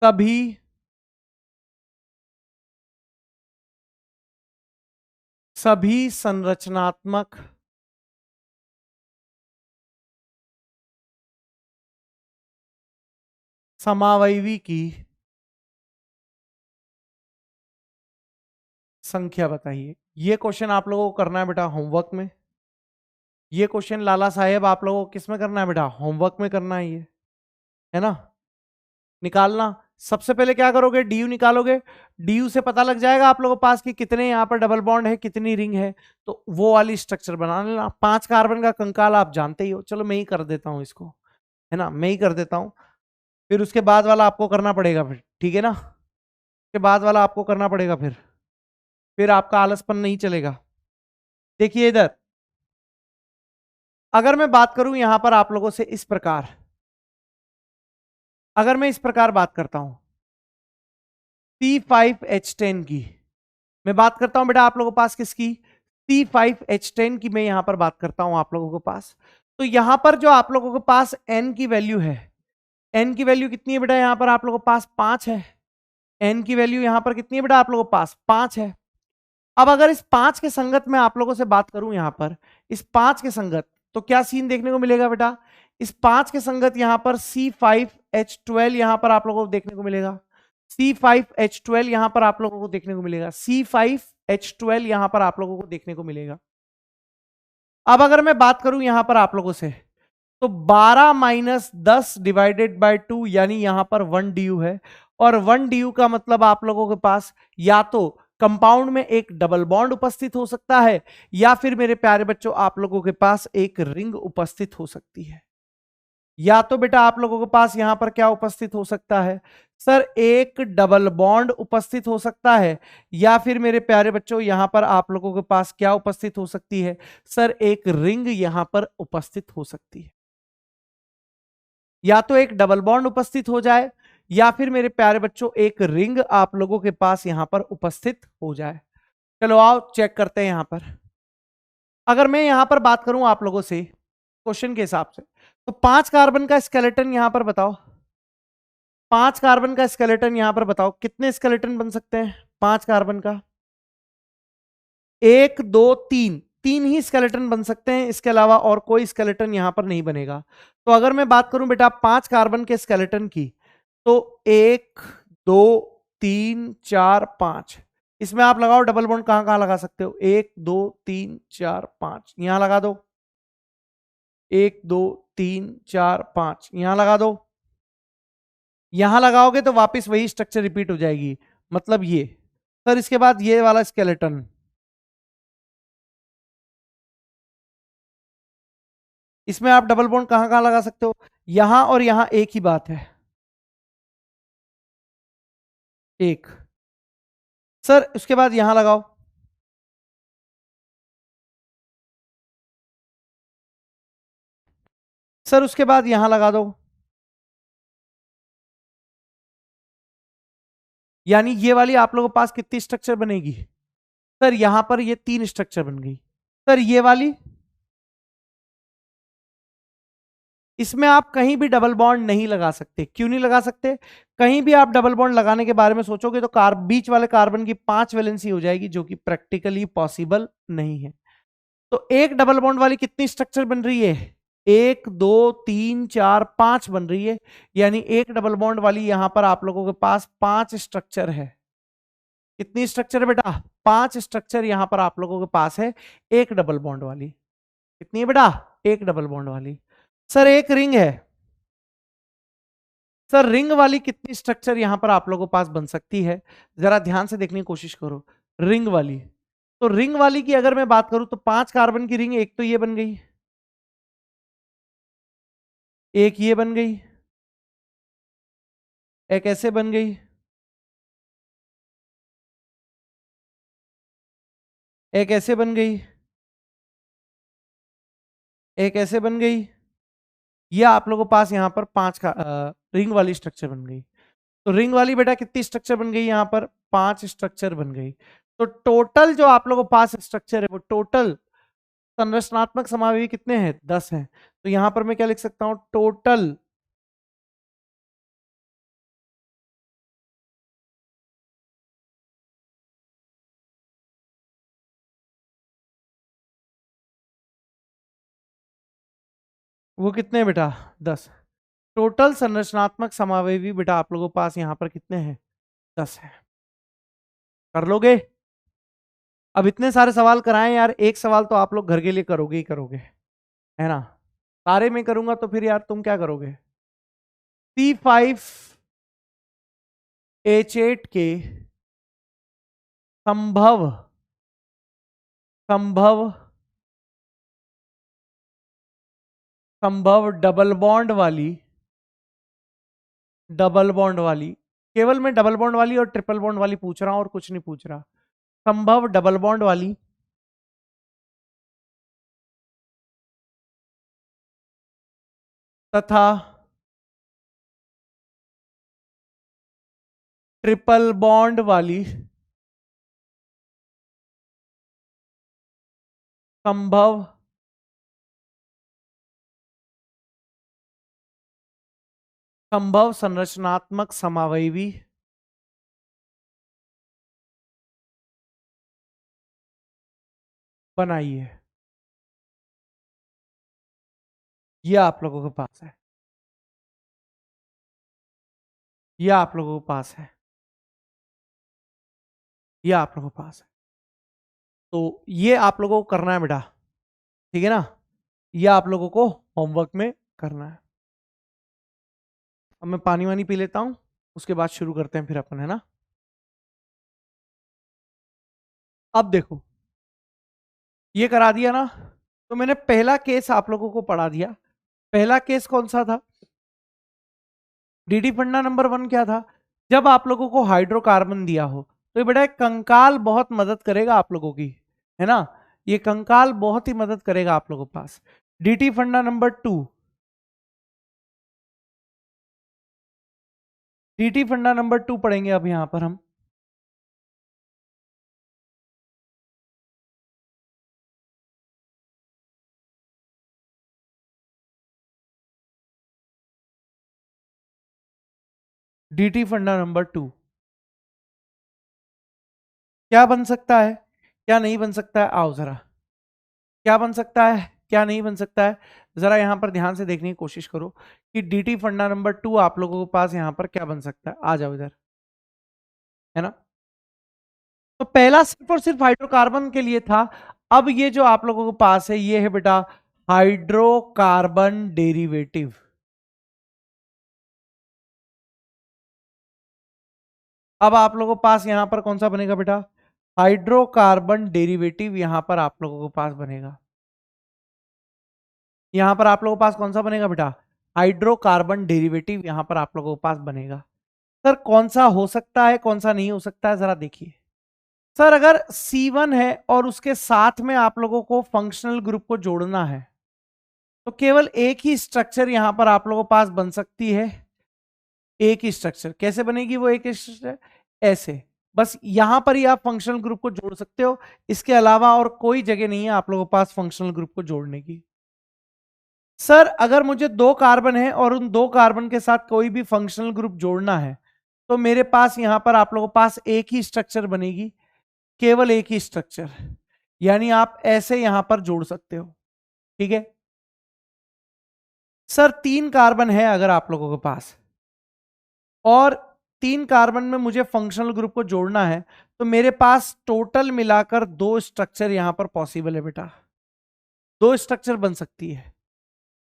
सभी सभी संरचनात्मक समावयवी की संख्या बताइए। ये क्वेश्चन आप लोगों को करना है बेटा होमवर्क में। ये क्वेश्चन लाला साहेब आप लोगों को किस में करना है बेटा? होमवर्क में करना है ये, है ना? निकालना। सबसे पहले क्या करोगे? डी यू निकालोगे। डी यू से पता लग जाएगा आप लोगों के पास कि कितने यहां पर डबल बॉन्ड है, कितनी रिंग है। तो वो वाली स्ट्रक्चर बना लेना। 5 कार्बन का कंकाल आप जानते ही हो। चलो मैं ही कर देता हूं इसको, है ना? मैं ही कर देता हूं। फिर उसके बाद वाला आपको करना पड़ेगा फिर, ठीक है ना? उसके बाद वाला आपको करना पड़ेगा फिर आपका आलसपन नहीं चलेगा। देखिए इधर, अगर मैं बात करूं यहां पर आप लोगों से इस प्रकार, अगर मैं इस प्रकार बात करता हूं C5H10 की, मैं बात करता हूं बेटा आप लोगों के पास किसकी? C5H10 की मैं यहां पर बात करता हूं आप लोगों के पास। तो यहां पर जो आप लोगों के पास N की वैल्यू है, N की वैल्यू कितनी है बेटा? यहां पर आप लोगों के पास 5 है। N की वैल्यू यहां पर कितनी है बेटा? आप लोगों के पास 5 है। अब अगर इस 5 के संगत में आप लोगों से बात करूं यहां पर, इस 5 के संगत, तो क्या सीन देखने को मिलेगा बेटा? इस 5 के संगत यहां पर C5H12 यहां पर आप लोगों को देखने को मिलेगा। C5H12 यहां पर आप लोगों को देखने को मिलेगा। C5H12 यहां पर आप लोगों को देखने को मिलेगा। अब अगर मैं बात करूं यहां पर आप लोगों से, तो 12 माइनस 10 डिवाइडेड बाय 2 यानी यहां पर 1 डी है। और 1 डी का मतलब आप लोगों के पास या तो कंपाउंड में एक डबल बॉन्ड उपस्थित हो सकता है, या फिर मेरे प्यारे बच्चों आप लोगों के पास एक रिंग उपस्थित हो सकती है। या तो बेटा आप लोगों के पास यहां पर क्या उपस्थित हो सकता है? सर एक डबल बॉन्ड उपस्थित हो सकता है, या फिर मेरे प्यारे बच्चों यहां पर आप लोगों के पास क्या उपस्थित हो सकती है? सर एक रिंग यहां पर उपस्थित हो सकती है। या तो एक डबल बॉन्ड उपस्थित हो जाए, या फिर मेरे प्यारे बच्चों एक रिंग आप लोगों के पास यहां पर उपस्थित हो जाए। चलो आओ चेक करते हैं यहां पर। अगर मैं यहां पर बात करूं आप लोगों से क्वेश्चन के हिसाब से, तो 5 कार्बन का स्केलेटन यहां पर बताओ। 5 कार्बन का स्केलेटन यहां पर बताओ कितने स्केलेटन बन सकते हैं 5 कार्बन का? 1 2 3, 3 ही स्केलेटन बन सकते हैं, इसके अलावा और कोई स्केलेटन यहां पर नहीं बनेगा। तो अगर मैं बात करूं बेटा 5 कार्बन के स्केलेटन की, तो 1 2 3 4 5, इसमें आप लगाओ डबल बॉन्ड कहां कहां लगा सकते हो? 1 2 3 4 5 यहां लगा दो। 1 2 3 4 5 यहां लगा दो। यहां लगाओगे तो वापस वही स्ट्रक्चर रिपीट हो जाएगी, मतलब ये। सर इसके बाद ये वाला स्केलेटन, इसमें आप डबल बॉन्ड कहां कहां लगा सकते हो? यहां और यहां एक ही बात है, एक। सर उसके बाद यहां लगाओ। सर उसके बाद यहां लगा दो। यानी ये वाली आप लोगों के पास कितनी स्ट्रक्चर बनेगी सर, यहां पर ये 3 स्ट्रक्चर बन गई। सर ये वाली, इसमें आप कहीं भी डबल बॉन्ड नहीं लगा सकते। क्यों नहीं लगा सकते? कहीं भी आप डबल बॉन्ड लगाने के बारे में सोचोगे तो बीच वाले कार्बन की 5 वैलेंसी हो जाएगी, जो कि प्रैक्टिकली पॉसिबल नहीं है। तो एक डबल बॉन्ड वाली कितनी स्ट्रक्चर बन रही है? 1 2 3 4 5 बन रही है। यानी एक डबल बॉन्ड वाली यहां पर आप लोगों के पास 5 स्ट्रक्चर है। कितनी स्ट्रक्चर है बेटा? 5 स्ट्रक्चर यहां पर आप लोगों के पास है एक डबल बॉन्ड वाली। कितनी है बेटा? एक डबल बॉन्ड वाली। सर एक रिंग है, सर रिंग वाली कितनी स्ट्रक्चर यहां पर आप लोगों के पास बन सकती है? जरा ध्यान से देखने की कोशिश करो। रिंग वाली, तो रिंग वाली की अगर मैं बात करूं तो 5 कार्बन की रिंग, एक तो ये बन गई, एक ये बन गई, एक ऐसे बन गई, एक ऐसे बन गई, एक ऐसे बन गई। ये आप लोगों के पास यहां पर 5 का रिंग वाली स्ट्रक्चर बन गई। तो रिंग वाली बेटा कितनी स्ट्रक्चर बन गई? यहां पर 5 स्ट्रक्चर बन गई। तो टोटल जो आप लोगों के पास स्ट्रक्चर है वो टोटल संरचनात्मक समावेशी कितने हैं? 10 हैं। तो यहां पर मैं क्या लिख सकता हूं? टोटल वो कितने बेटा? 10। टोटल संरचनात्मक समावेशी बेटा आप लोगों के पास यहां पर कितने हैं? 10 है। कर लोगे? अब इतने सारे सवाल कराएं यार, एक सवाल तो आप लोग घर के लिए करोगे ही करोगे, है ना? सारे में करूंगा तो फिर यार तुम क्या करोगे? C5H8 के संभव संभव संभव डबल बॉन्ड वाली, केवल मैं डबल बॉन्ड वाली और ट्रिपल बॉन्ड वाली पूछ रहा हूं और कुछ नहीं पूछ रहा। संभव डबल बॉन्ड वाली तथा ट्रिपल बॉन्ड वाली संभव संभव संरचनात्मक समावेशी बनाइए। ये आप लोगों के पास है, ये आप लोगों के पास है, ये आप लोगों के पास है। तो ये आप लोगों को करना है बेटा, ठीक है ना? ये आप लोगों को होमवर्क में करना है। अब मैं पानी वानी पी लेता हूं, उसके बाद शुरू करते हैं फिर अपन, है ना? अब देखो, ये करा दिया ना, तो मैंने पहला केस आप लोगों को पढ़ा दिया। पहला केस कौन सा था? डीडी फंडा नंबर 1 क्या था? जब आप लोगों को हाइड्रोकार्बन दिया हो तो ये बेटा एक कंकाल बहुत मदद करेगा आप लोगों की, है ना? ये कंकाल बहुत ही मदद करेगा आप लोगों के पास। डीटी फंडा नंबर 2, डीटी फंडा नंबर 2 पढ़ेंगे अब यहां पर हम। डीटी फंडा नंबर 2 क्या बन सकता है, क्या नहीं बन सकता है? आओ जरा, क्या बन सकता है, क्या नहीं बन सकता है? जरा यहां पर ध्यान से देखने की कोशिश करो कि डीटी फंडा नंबर 2 आप लोगों के पास यहां पर क्या बन सकता है। आ जाओ इधर, है ना? तो पहला सिर्फ और सिर्फ हाइड्रोकार्बन के लिए था। अब ये जो आप लोगों के पास है ये है बेटा हाइड्रोकार्बन डेरिवेटिव। अब आप लोगों के पास यहां पर कौन सा बनेगा बेटा? हाइड्रोकार्बन डेरिवेटिव यहां पर आप लोगों के पास बनेगा। यहां पर आप लोगों के पास कौन सा बनेगा बेटा? हाइड्रोकार्बन डेरिवेटिव यहां पर आप लोगों के पास बनेगा। सर कौन सा हो सकता है, कौन सा नहीं हो सकता है, जरा देखिए। सर अगर C1 है और उसके साथ में आप लोगों को फंक्शनल ग्रुप को जोड़ना है तो केवल एक ही स्ट्रक्चर यहां पर आप लोगों के पास बन सकती है। एक ही स्ट्रक्चर कैसे बनेगी? वो एक ही स्ट्रक्चर, ऐसे, बस यहां पर ही आप फंक्शनल ग्रुप को जोड़ सकते हो, इसके अलावा और कोई जगह नहीं है आप लोगों के पास फंक्शनल ग्रुप को जोड़ने की। सर अगर मुझे 2 कार्बन है और उन 2 कार्बन के साथ कोई भी फंक्शनल ग्रुप जोड़ना है, तो मेरे पास यहां पर आप लोगों के पास एक ही स्ट्रक्चर बनेगी, केवल एक ही स्ट्रक्चर, यानी आप ऐसे यहां पर जोड़ सकते हो। ठीक है सर, 3 कार्बन है अगर आप लोगों के पास, और 3 कार्बन में मुझे फंक्शनल ग्रुप को जोड़ना है, तो मेरे पास टोटल मिलाकर 2 स्ट्रक्चर यहां पर पॉसिबल है बेटा। 2 स्ट्रक्चर बन सकती है,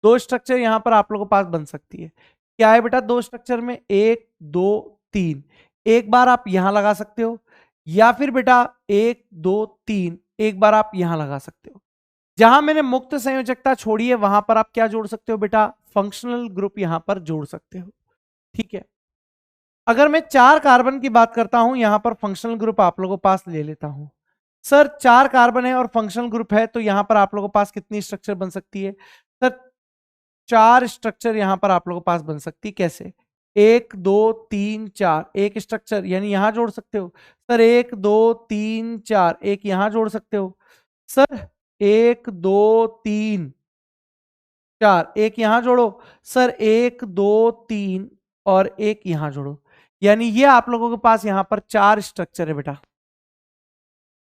2 स्ट्रक्चर यहां पर आप लोगों के पास बन सकती है। क्या है बेटा 2 स्ट्रक्चर में? 1 2 3। एक बार आप यहां लगा सकते हो, या फिर बेटा 1 2 3 एक बार आप यहां लगा सकते हो। जहां मैंने मुक्त संयोजकता छोड़ी है वहां पर आप क्या जोड़ सकते हो बेटा? फंक्शनल ग्रुप यहां पर जोड़ सकते हो। ठीक है, अगर मैं 4 कार्बन की बात करता हूं, यहां पर फंक्शनल ग्रुप आप लोगों के पास ले लेता हूं। सर 4 कार्बन है और फंक्शनल ग्रुप है, तो यहां पर आप लोगों के पास कितनी स्ट्रक्चर बन सकती है? सर 4 स्ट्रक्चर यहां पर आप लोगों के पास बन सकती है। कैसे? 1 2 3 4 एक स्ट्रक्चर, यानी यहां जोड़ सकते हो। सर 1 2 3 4 एक यहां जोड़ सकते हो। सर 1 2 3 4 एक यहां जोड़ो। सर 1 2 3 और एक यहां जोड़ो, यानी ये आप लोगों के पास यहां पर 4 स्ट्रक्चर है बेटा।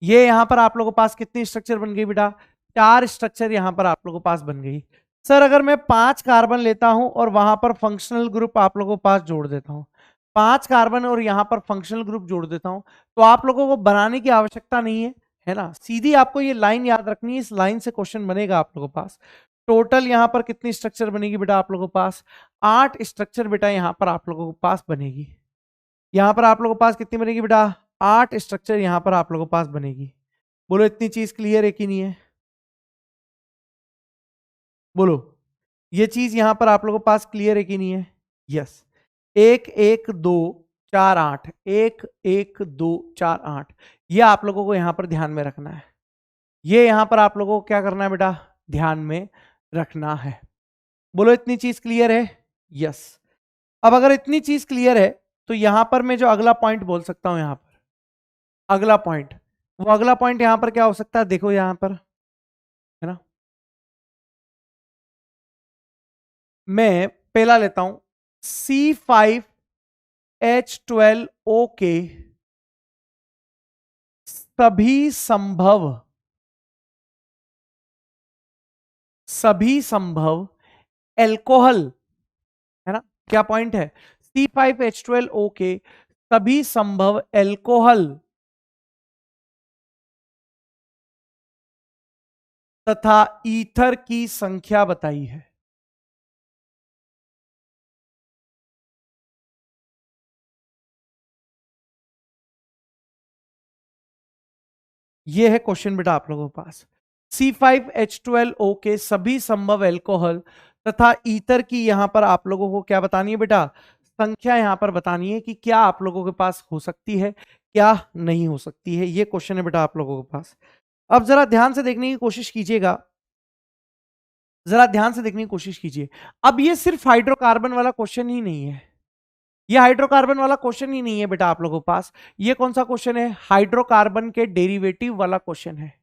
ये यहां पर आप लोगों के पास कितनी स्ट्रक्चर बन गई बेटा? 4 स्ट्रक्चर यहां पर आप लोगों के पास बन गई। सर अगर मैं 5 कार्बन लेता हूं और वहां पर फंक्शनल ग्रुप आप लोगों के पास जोड़ देता हूं, 5 कार्बन और यहां पर फंक्शनल ग्रुप जोड़ देता हूं, तो आप लोगों को बनाने की आवश्यकता नहीं है ना? सीधी आपको ये लाइन याद रखनी है, इस लाइन से क्वेश्चन बनेगा आप लोगों के पास। टोटल यहां पर कितनी स्ट्रक्चर बनेगी बेटा आप लोगों के पास? 8 स्ट्रक्चर बेटा यहां पर आप लोगों के पास बनेगी। यहां पर आप लोगों के पास कितनी बनेगी बेटा? 8 स्ट्रक्चर यहां पर आप लोगों के पास बनेगी। बोलो इतनी चीज क्लियर है कि नहीं है? बोलो, ये चीज यहां पर आप लोगों के पास क्लियर है कि नहीं है? यस। 1 1 2 4 8, 1 1 2 4 8, ये आप लोगों को यहां पर ध्यान में रखना है। ये यहां पर आप लोगों को क्या करना है बेटा? ध्यान में रखना है। बोलो इतनी चीज क्लियर है? यस। अब अगर इतनी चीज क्लियर है, तो यहां पर मैं जो अगला पॉइंट बोल सकता हूं, यहां पर अगला पॉइंट, वो अगला पॉइंट यहां पर क्या हो सकता है? देखो यहां पर, है ना, मैं पहला लेता हूं C5H12O के सभी संभव एल्कोहल, है ना, क्या पॉइंट है? C5H12O के सभी संभव एल्कोहल तथा ईथर की संख्या बताई है। यह है क्वेश्चन बेटा आप लोगों के पास। C5H12O के सभी संभव एल्कोहल तथा ईथर की यहां पर आप लोगों को क्या बतानी है बेटा? संख्या यहां पर बतानी है कि क्या आप लोगों के पास हो सकती है, क्या नहीं हो सकती है। यह क्वेश्चन है बेटा आप लोगों के पास। अब जरा ध्यान से देखने की कोशिश कीजिएगा, जरा ध्यान से देखने की कोशिश कीजिए। अब ये सिर्फ हाइड्रोकार्बन वाला क्वेश्चन ही नहीं है, ये हाइड्रोकार्बन वाला क्वेश्चन ही नहीं है बेटा आप लोगों के पास। ये कौन सा क्वेश्चन है? हाइड्रोकार्बन के डेरिवेटिव वाला क्वेश्चन है।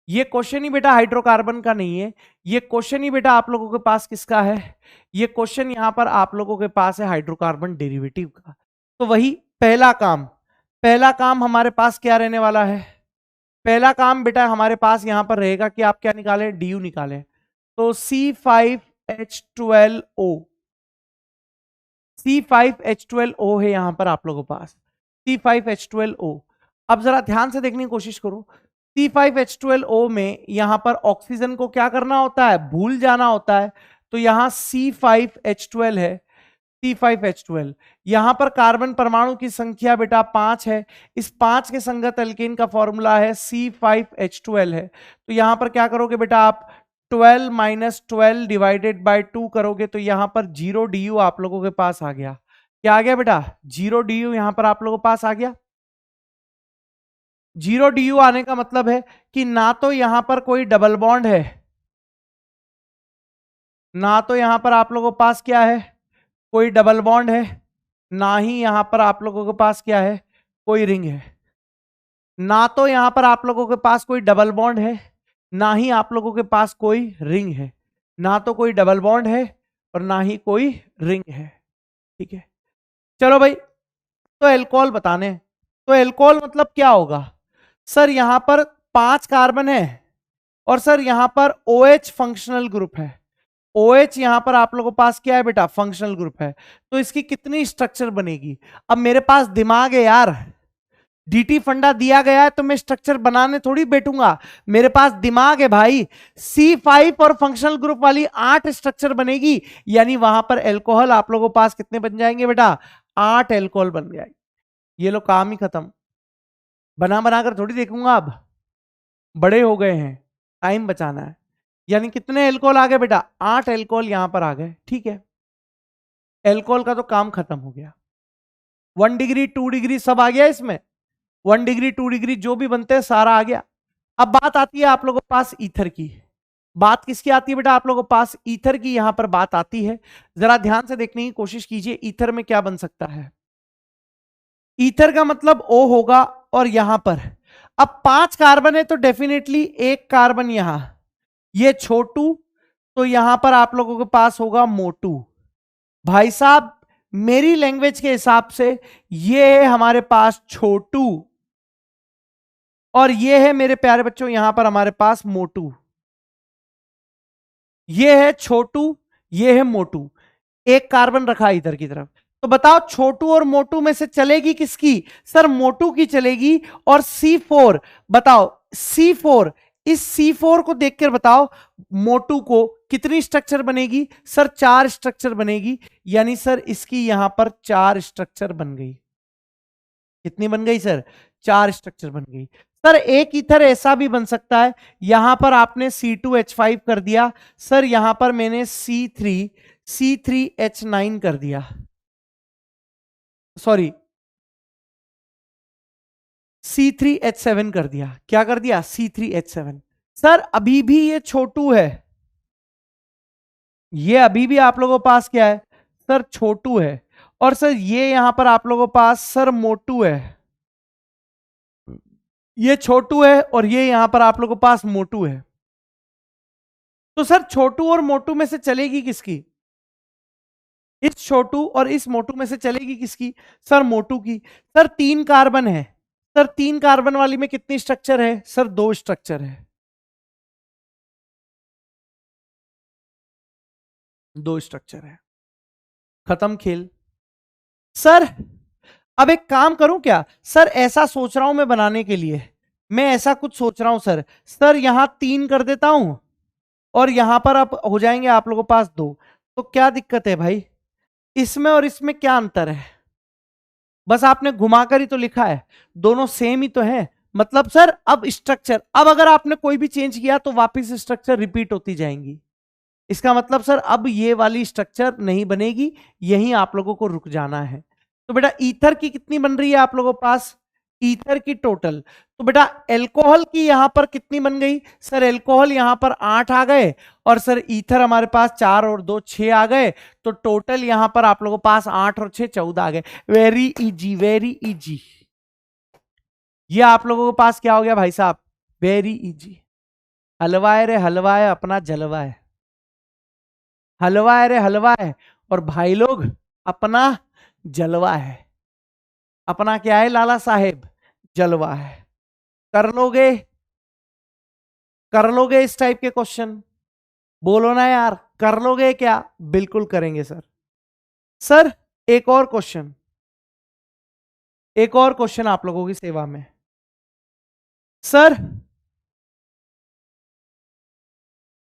ये क्वेश्चन ही बेटा हाइड्रोकार्बन का नहीं है, ये क्वेश्चन ही बेटा आप लोगों के पास किसका है? ये क्वेश्चन यहां पर आप लोगों के पास है हाइड्रोकार्बन डेरिवेटिव का। तो वही पहला काम, पहला काम हमारे पास क्या रहने वाला है? पहला काम बेटा हमारे पास यहां पर रहेगा कि आप क्या निकालें? डी यू निकालें। तो C5H12O, C5H12O है यहां पर आप लोगों के पास, C5H12O। अब जरा ध्यान से देखने की कोशिश करो, C5H12O में यहां पर ऑक्सीजन को क्या करना होता है? भूल जाना होता है। तो यहां C5H12 है, C5H12। यहां पर कार्बन परमाणु की संख्या बेटा 5 है, इस 5 के संगत एल्केन का फॉर्मूला है C5H12 है। तो यहां पर क्या करोगे बेटा आप? 12 माइनस 12 डिवाइडेड बाय 2 करोगे, तो यहां पर 0 DU आप लोगों के पास आ गया। क्या आ गया बेटा? 0 DU यहां पर आप लोगों के पास आ गया। 0 DU आने का मतलब है कि ना तो यहां पर कोई डबल बॉन्ड है, ना तो यहां पर आप लोगों के पास क्या है? कोई डबल बॉन्ड है, ना ही यहां पर आप लोगों के पास क्या है? कोई रिंग है, ना तो यहां पर आप लोगों के पास कोई डबल बॉन्ड है, ना ही आप लोगों के पास कोई रिंग है, ना तो कोई डबल बॉन्ड है और ना ही कोई रिंग है। ठीक है, चलो भाई, तो एल्कोहल बताने, तो एल्कोहल मतलब क्या होगा सर, यहां पर 5 कार्बन है और सर यहां पर OH फंक्शनल ग्रुप है। OH यहां पर आप लोगों के पास क्या है बेटा, फंक्शनल ग्रुप है। तो इसकी कितनी स्ट्रक्चर बनेगी? अब मेरे पास दिमाग है यार, डीटी फंडा दिया गया है तो मैं स्ट्रक्चर बनाने थोड़ी बैठूंगा, मेरे पास दिमाग है भाई। C5 और फंक्शनल ग्रुप वाली 8 स्ट्रक्चर बनेगी, यानी वहां पर एल्कोहल आप लोगों के पास कितने बन जाएंगे बेटा, 8 एल्कोहल बन जाएंगे। ये लो काम ही खत्म, बना बनाकर थोड़ी देखूंगा, अब बड़े हो गए हैं, टाइम बचाना है। यानी कितने एल्कोहल आ गए बेटा, 8 एल्कोहल यहां पर आ गए। ठीक है, एल्कोहल का तो काम खत्म हो गया। 1 डिग्री 2 डिग्री सब आ गया इसमें, 1 डिग्री 2 डिग्री जो भी बनते हैं सारा आ गया। अब बात आती है आप लोगों के पास ईथर की। बात किसकी आती है बेटा, आप लोगों के पास ईथर की यहां पर बात आती है। जरा ध्यान से देखने की कोशिश कीजिए, ईथर में क्या बन सकता है। ईथर का मतलब O होगा, और यहां पर अब 5 कार्बन है तो डेफिनेटली एक कार्बन यहां, ये छोटू, तो यहां पर आप लोगों के पास होगा मोटू। भाई साहब, मेरी लैंग्वेज के हिसाब से ये है हमारे पास छोटू, और ये है मेरे प्यारे बच्चों यहां पर हमारे पास मोटू। ये है छोटू, ये है मोटू, एक कार्बन रखा इधर की तरफ। तो बताओ छोटू और मोटू में से चलेगी किसकी, सर मोटू की चलेगी। और C4 बताओ, C4, इस C4 को देखकर बताओ मोटू को कितनी स्ट्रक्चर बनेगी, सर 4 स्ट्रक्चर बनेगी। यानी सर इसकी यहां पर 4 स्ट्रक्चर बन गई। कितनी बन गई सर, 4 स्ट्रक्चर बन गई। सर एक ईथर ऐसा भी बन सकता है, यहां पर आपने C2H5 कर दिया, सर यहां पर मैंने C3H9 कर दिया, सॉरी C3H7 कर दिया। क्या कर दिया, C3H7। सर अभी भी ये छोटू है, ये अभी भी आप लोगों के पास क्या है सर, छोटू है। और सर ये यहां पर आप लोगों के पास सर मोटू है, ये छोटू है और ये यहां पर आप लोगों के पास मोटू है। तो सर छोटू और मोटू में से चलेगी किसकी, इस छोटू और इस मोटू में से चलेगी किसकी, सर मोटू की। सर 3 कार्बन है, सर 3 कार्बन वाली में कितनी स्ट्रक्चर है, सर 2 स्ट्रक्चर है, 2 स्ट्रक्चर है, खत्म खेल। सर अब एक काम करूं क्या, सर ऐसा सोच रहा हूं मैं बनाने के लिए, मैं ऐसा कुछ सोच रहा हूं सर, सर यहां 3 कर देता हूं और यहां पर अब हो जाएंगे आप लोगों के पास 2। तो क्या दिक्कत है भाई, इसमें और इसमें क्या अंतर है, बस आपने घुमाकर ही तो लिखा है, दोनों सेम ही तो है। मतलब सर अब स्ट्रक्चर, अब अगर आपने कोई भी चेंज किया तो वापस स्ट्रक्चर रिपीट होती जाएंगी। इसका मतलब सर अब ये वाली स्ट्रक्चर नहीं बनेगी, यहीं आप लोगों को रुक जाना है। तो बेटा ईथर की कितनी बन रही है आप लोगों के पास, ईथर की टोटल। तो बेटा एल्कोहल की यहां पर कितनी बन गई, सर एल्कोहल यहां पर 8 आ गए, और सर ईथर हमारे पास 4 और 2 6 आ गए। तो टोटल यहां पर आप लोगों के पास 8 और 6 14 आ गए। Very easy, very easy. ये आप लोगों के पास क्या हो गया भाई साहब, वेरी इजी। हलवाए रे हलवाए अपना जलवा है, हलवा है रे हलवा है, और भाई लोग अपना जलवा है। अपना क्या है लाला साहेब, जलवा है। कर लोगे, कर लोगे इस टाइप के क्वेश्चन, बोलो ना यार, कर लोगे क्या, बिल्कुल करेंगे सर। सर एक और क्वेश्चन, एक और क्वेश्चन आप लोगों की सेवा में। सर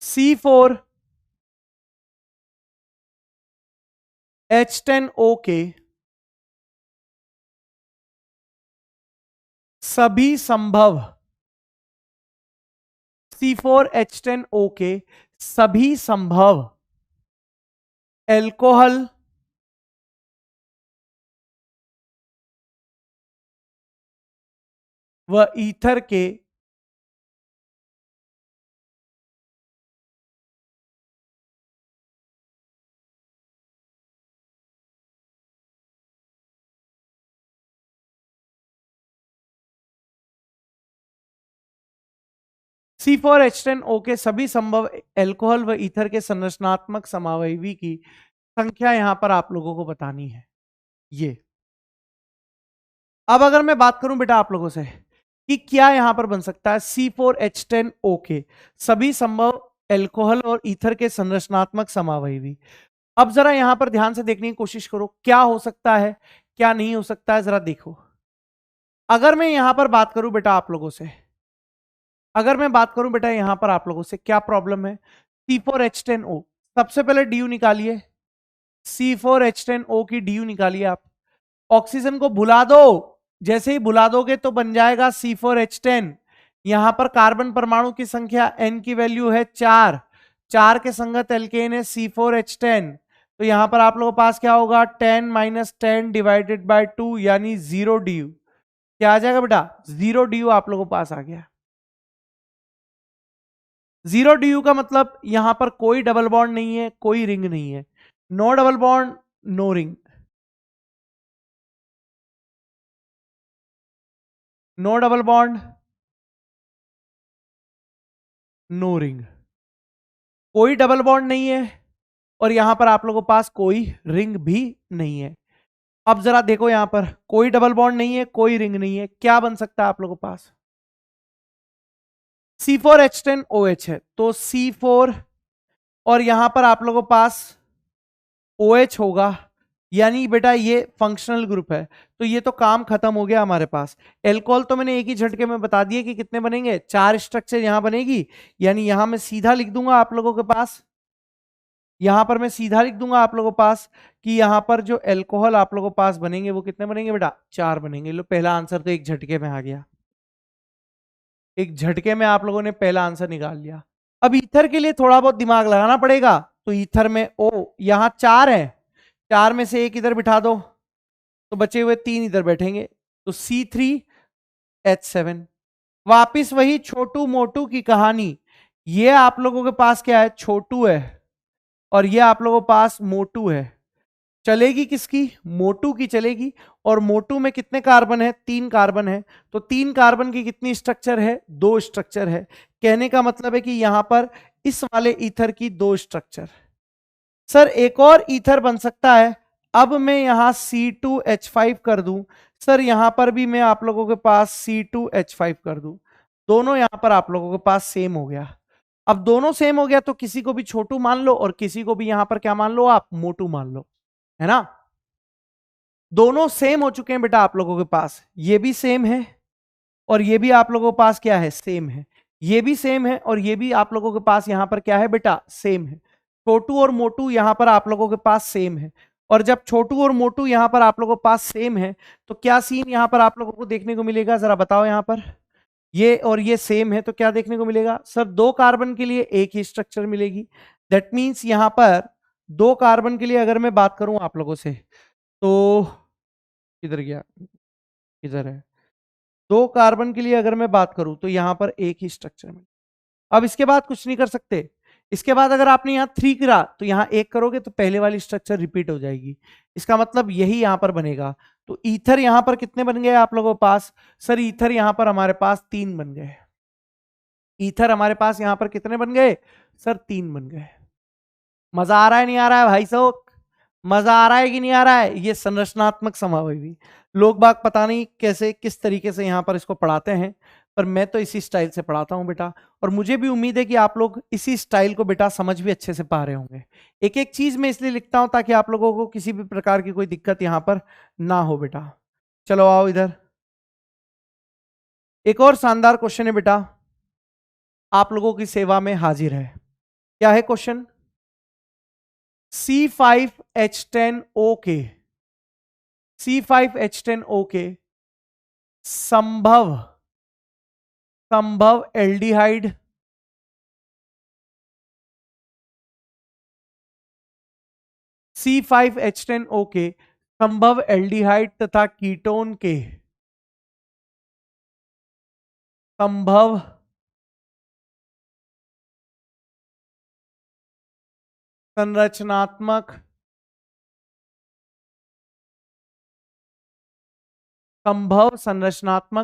C4H10O के सभी संभव, C4H10O के सभी संभव एल्कोहल व ईथर के C4H10O के सभी संभव एल्कोहल व ईथर के संरचनात्मक समावयवी की संख्या यहां पर आप लोगों को बतानी है। ये अब अगर मैं बात करूं बेटा आप लोगों से कि क्या यहां पर बन सकता है C4H10O के सभी संभव एल्कोहल और ईथर के संरचनात्मक समावयवी। अब जरा यहां पर ध्यान से देखने की कोशिश करो, क्या हो सकता है क्या नहीं हो सकता है, जरा देखो। अगर मैं यहां पर बात करूं बेटा आप लोगों से, अगर मैं बात करूं बेटा यहां पर आप लोगों से, क्या प्रॉब्लम है, C4H10O, सबसे पहले डी यू निकालिए, C4H10O की डी यू निकालिए आप। ऑक्सीजन को भुला दो, जैसे ही भुला दोगे तो बन जाएगा C4H10। यहां पर कार्बन परमाणु की संख्या N की वैल्यू है 4, 4 के संगत एल्केन है C4H10। तो यहां पर आप लोगों के पास क्या होगा 10 माइनस 10 डिवाइडेड बाय 2 यानी 0 डी यू। क्या आ जाएगा बेटा 0 डी यू आप लोगों के पास आ गया। 0 डी यू का मतलब यहां पर कोई डबल बॉन्ड नहीं है, कोई रिंग नहीं है, no double bond no ring, no double bond no ring, कोई डबल बॉन्ड नहीं है और यहां पर आप लोगों के पास कोई रिंग भी नहीं है। अब जरा देखो यहां पर कोई डबल बॉन्ड नहीं है, कोई रिंग नहीं है, क्या बन सकता है आप लोगों के पास C4H10OH है तो C4 और यहां पर आप लोगों के पास OH होगा, यानी बेटा ये फंक्शनल ग्रुप है, तो ये तो काम खत्म हो गया हमारे पास। एल्कोहल तो मैंने एक ही झटके में बता दिया कि कितने बनेंगे, 4 स्ट्रक्चर यहां बनेगी, यानी यहां मैं सीधा लिख दूंगा आप लोगों के पास, यहां पर मैं सीधा लिख दूंगा आप लोगों के पास कि यहां पर जो एल्कोहल आप लोगों के पास बनेंगे वो कितने बनेंगे बेटा 4 बनेंगे। लो पहला आंसर तो एक झटके में आ गया, एक झटके में आप लोगों ने पहला आंसर निकाल लिया। अब ईथर के लिए थोड़ा बहुत दिमाग लगाना पड़ेगा, तो ईथर में ओ यहां 4 है, 4 में से एक इधर बिठा दो तो बचे हुए 3 इधर बैठेंगे, तो C3H7। वापिस वही छोटू मोटू की कहानी, ये आप लोगों के पास क्या है छोटू है और ये आप लोगों के पास मोटू है, चलेगी किसकी मोटू की चलेगी। और मोटू में कितने कार्बन है 3 कार्बन है, तो 3 कार्बन की कितनी स्ट्रक्चर है 2 स्ट्रक्चर है। कहने का मतलब है कि यहां पर इस वाले ईथर की 2 स्ट्रक्चर। सर एक और ईथर बन सकता है, अब मैं यहां C2H5 कर दूं, सर यहां पर भी मैं आप लोगों के पास C2H5 कर दूं, दोनों यहां पर आप लोगों के पास सेम हो गया। अब दोनों सेम हो गया तो किसी को भी छोटू मान लो और किसी को भी यहां पर क्या मान लो आप मोटू मान लो, है ना। दोनों सेम हो चुके हैं बेटा आप लोगों के पास, ये भी सेम है और ये भी आप लोगों के पास क्या है सेम है, ये भी सेम है और ये भी आप लोगों के पास यहां पर क्या है बेटा सेम है। छोटू और मोटू यहां पर आप लोगों के पास सेम है, और जब छोटू और मोटू यहां पर आप लोगों के पास सेम है तो क्या सीन यहां पर आप लोगों को देखने को मिलेगा, जरा बताओ। यहां पर ये और ये सेम है तो क्या देखने को मिलेगा सर 2 कार्बन के लिए एक ही स्ट्रक्चर मिलेगी। दैट मीन्स यहां पर 2 कार्बन के लिए अगर मैं बात करूं आप लोगों से तो किधर गया, किधर है, 2 कार्बन के लिए अगर मैं बात करूं तो यहां पर एक ही स्ट्रक्चर में। अब इसके बाद कुछ नहीं कर सकते, इसके बाद अगर आपने यहां 3 करा तो यहां 1 करोगे तो पहले वाली स्ट्रक्चर रिपीट हो जाएगी, इसका मतलब यही यहां पर बनेगा। तो ईथर यहां पर कितने बन गए आप लोगों के पास, सर ईथर यहां पर हमारे पास 3 बन गए, ईथर हमारे पास यहां पर कितने बन गए सर 3 बन गए। मजा आ रहा है नहीं आ रहा है भाई साहब, मजा आ रहा है कि नहीं आ रहा है। ये संरचनात्मक समावयवी लोग बाग पता नहीं कैसे किस तरीके से यहां पर इसको पढ़ाते हैं, पर मैं तो इसी स्टाइल से पढ़ाता हूं बेटा, और मुझे भी उम्मीद है कि आप लोग इसी स्टाइल को बेटा समझ भी अच्छे से पा रहे होंगे। एक एक चीज मैं इसलिए लिखता हूं ताकि आप लोगों को किसी भी प्रकार की कोई दिक्कत यहां पर ना हो बेटा। चलो आओ इधर, एक और शानदार क्वेश्चन है बेटा, आप लोगों की सेवा में हाजिर है। क्या है क्वेश्चन, C5H10O के C5H10O के संभव संभव एल्डिहाइड C5H10O के संभव एल्डिहाइड तथा कीटोन के संभव संरचनात्मक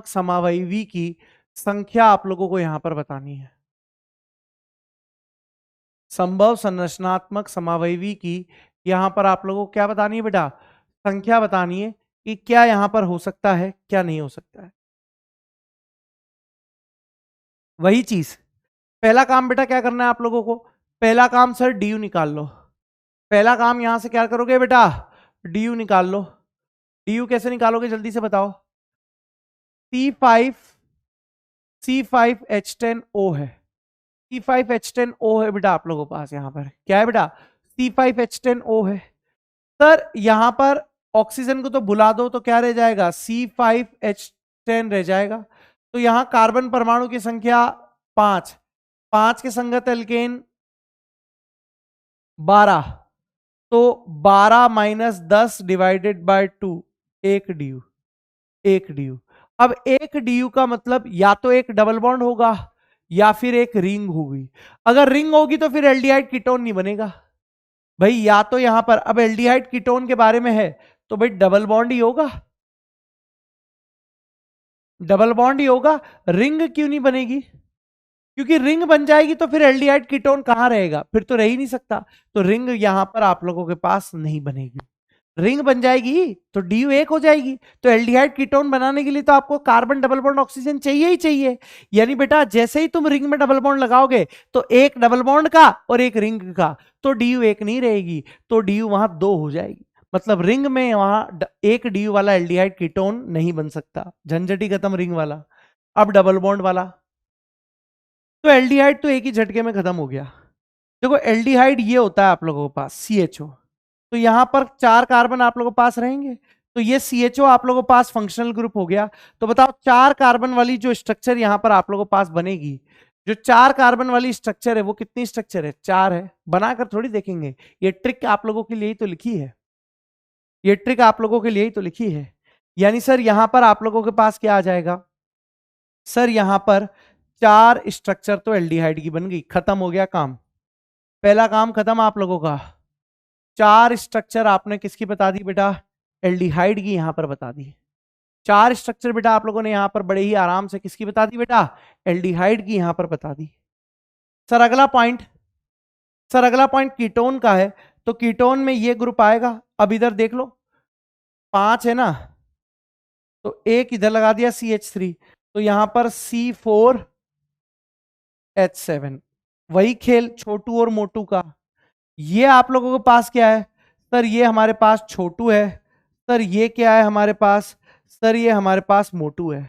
समावयवी की संख्या आप लोगों को यहां पर बतानी है। संभव संरचनात्मक समावयवी की यहां पर आप लोगों को क्या बतानी है बेटा, संख्या बतानी है कि क्या यहां पर हो सकता है, क्या नहीं हो सकता है। वही चीज, पहला काम बेटा क्या करना है आप लोगों को, पहला काम सर डी निकाल लो। पहला काम यहां से क्या करोगे बेटा, डी निकाल लो। डी कैसे निकालोगे जल्दी से बताओ। C5H10O है, C5H10O है बेटा आप लोगों के पास, यहां पर क्या है बेटा, C5H10O है। सर यहां पर ऑक्सीजन को तो भुला दो, तो क्या रह जाएगा, C5H10 रह जाएगा। तो यहां कार्बन परमाणु की संख्या 5, 5 के संगत एल्केन 12, तो 12 माइनस 10 डिवाइडेड बाय 2, एक डी, एक डी। अब एक डी का मतलब या तो एक डबल बॉन्ड होगा या फिर एक रिंग होगी। अगर रिंग होगी तो फिर एल्डिहाइड कीटोन नहीं बनेगा भाई, या तो यहां पर अब एल्डिहाइड कीटोन के बारे में है तो भाई डबल बॉन्ड ही होगा, डबल बॉन्ड ही होगा। रिंग क्यों नहीं बनेगी, क्योंकि रिंग बन जाएगी तो फिर एल्डिहाइड कीटोन कहां रहेगा, फिर तो रह ही नहीं सकता। तो रिंग यहां पर आप लोगों के पास नहीं बनेगी। रिंग बन जाएगी तो डी एक हो जाएगी। तो एल्डिहाइड कीटोन बनाने के लिए तो आपको कार्बन डबल बॉन्ड ऑक्सीजन चाहिए ही चाहिए। यानी बेटा जैसे ही तुम रिंग में डबल बॉन्ड लगाओगे तो एक डबल बॉन्ड का और एक रिंग का, तो डी एक नहीं रहेगी, तो डी वहां दो हो जाएगी। मतलब रिंग में वहां एक डी वाला एल्डिहाइड कीटोन नहीं बन सकता, झंझटी खत्म रिंग वाला। अब डबल बॉन्ड वाला, तो एल्डिहाइड तो एक ही झटके में खत्म हो गया। देखो एल्डिहाइड ये होता है आप लोगों के पास CHO, तो यहां पर 4 कार्बन आप लोगों के पास रहेंगे, तो ये CHO आप लोगों के पास फंक्शनल ग्रुप हो गया। तो बताओ 4 कार्बन वाली जो स्ट्रक्चर यहां पर आप लोगों के पास बनेगी, जो 4 कार्बन वाली स्ट्रक्चर है वो कितनी स्ट्रक्चर है, 4 है। बनाकर थोड़ी देखेंगे, ये ट्रिक आप लोगों के लिए ही तो लिखी है, ये ट्रिक आप लोगों के लिए ही तो लिखी है। यानी सर यहां पर आप लोगों के पास क्या आ जाएगा, सर यहां पर 4 स्ट्रक्चर तो एल्डिहाइड की बन गई, खत्म हो गया काम, पहला काम खत्म आप लोगों का। 4 स्ट्रक्चर आपने किसकी बता दी बेटा, एल्डिहाइड की यहां पर बता दी। 4 स्ट्रक्चर बेटा आप लोगों ने यहां पर बड़े ही आराम से किसकी बता दी बेटा, एल्डिहाइड की यहां पर बता दी। सर अगला पॉइंट, सर अगला पॉइंट कीटोन का है, तो कीटोन में ये ग्रुप आएगा। अब इधर देख लो 5 है ना, तो एक इधर लगा दिया CH3, तो यहां पर C4H7, वही खेल छोटू और मोटू का। ये आप लोगों के पास क्या है, सर ये हमारे पास छोटू है, सर ये क्या है हमारे पास, सर ये हमारे पास मोटू है।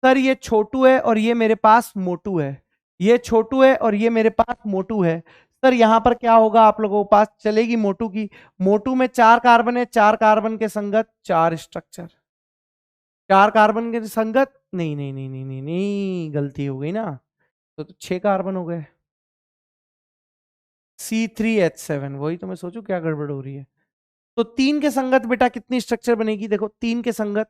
सर ये छोटू है और ये मेरे पास मोटू है, ये छोटू है और ये मेरे पास मोटू है। सर यहां पर क्या होगा आप लोगों के पास, चलेगी मोटू की, मोटू में 4 कार्बन है, 4 कार्बन के संगत 4 स्ट्रक्चर, 4 कार्बन के संगत, नहीं नहीं नहीं नहीं नहीं नहीं, गलती हो गई ना, तो 6 कार्बन हो गए, C3H7, वही तो मैं सोचू क्या गड़बड़ हो रही है। तो 3 के संगत बेटा कितनी स्ट्रक्चर बनेगी, देखो 3 के संगत,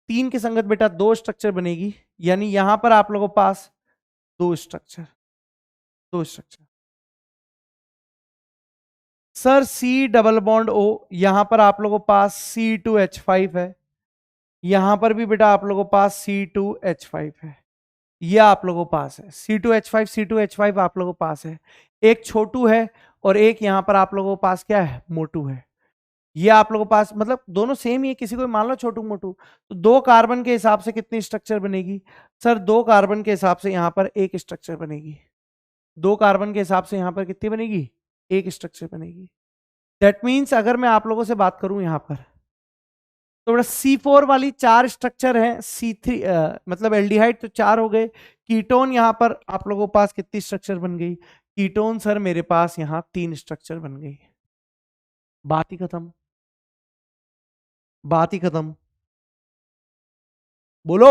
3 के संगत बेटा 2 स्ट्रक्चर बनेगी। यानी यहां पर आप लोगों के पास 2 structure, 2 structure. Sir C double bond O, यहां पर आप लोगों के पास C2H5 है, यहां पर भी बेटा आप लोगों के पास C2H5 है, ये आप लोगों के पास है C2H5, C2H5 आप लोगों के पास है। एक छोटू है और एक यहां पर आप लोगों के पास क्या है, मोटू है। ये आप लोगों के पास मतलब दोनों सेम ही है, किसी को मान लो छोटू मोटू। तो 2 कार्बन के हिसाब से कितनी स्ट्रक्चर बनेगी, सर 2 कार्बन के हिसाब से यहां पर एक स्ट्रक्चर बनेगी, 2 कार्बन के हिसाब से यहां पर कितनी बनेगी, एक स्ट्रक्चर बनेगी। दैट मीन्स अगर मैं आप लोगों से बात करूं यहां पर, तो बेटा C4 वाली 4 स्ट्रक्चर है, C3 मतलब एल्डिहाइड तो 4 हो गए। कीटोन यहां पर आप लोगों के पास कितनी स्ट्रक्चर बन गई, कीटोन सर मेरे पास यहां 3 स्ट्रक्चर बन गई, बात ही खत्म, बात ही खत्म। बोलो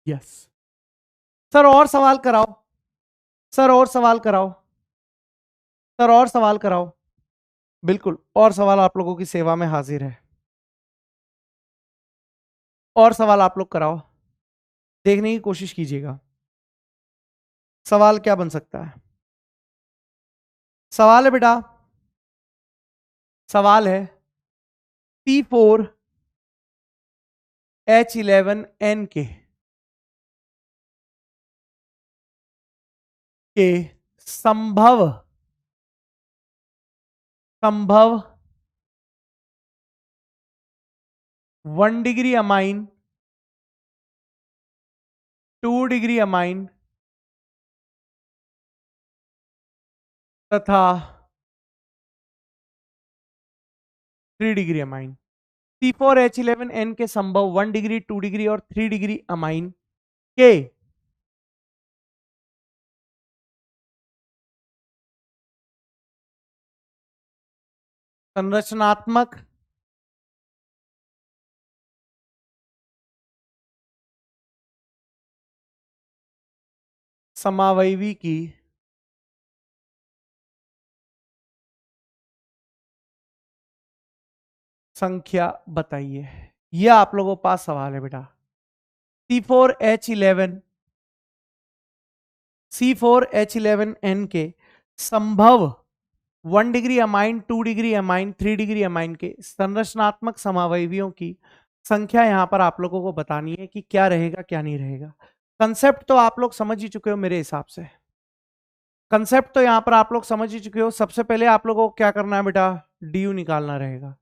यस। सर और सवाल कराओ, सर और सवाल कराओ, सर और सवाल कराओ, बिल्कुल और सवाल आप लोगों की सेवा में हाजिर है, और सवाल आप लोग कराओ, देखने की कोशिश कीजिएगा सवाल क्या बन सकता है। सवाल है बेटा, सवाल है C4H11N के संभव संभव 1 डिग्री अमाइन, 2 डिग्री अमाइन तथा 3 डिग्री अमाइन। C4H11N के संभव 1 डिग्री, 2 डिग्री और 3 डिग्री अमाइन के संरचनात्मक समावयवी की संख्या बताइए। यह आप लोगों के पास सवाल है बेटा। C4H11N के संभव 1 degree amine, 2 degree amine, 3 degree amine के संरचनात्मक समावयवियों की संख्या यहां पर आप लोगों को बतानी है कि क्या रहेगा क्या नहीं रहेगा। कंसेप्ट तो आप लोग समझ ही चुके हो मेरे हिसाब से। कंसेप्ट तो यहां पर आप लोग समझ ही चुके हो। सबसे पहले आप लोगों को क्या करना है बेटा, डी यू निकालना रहेगा।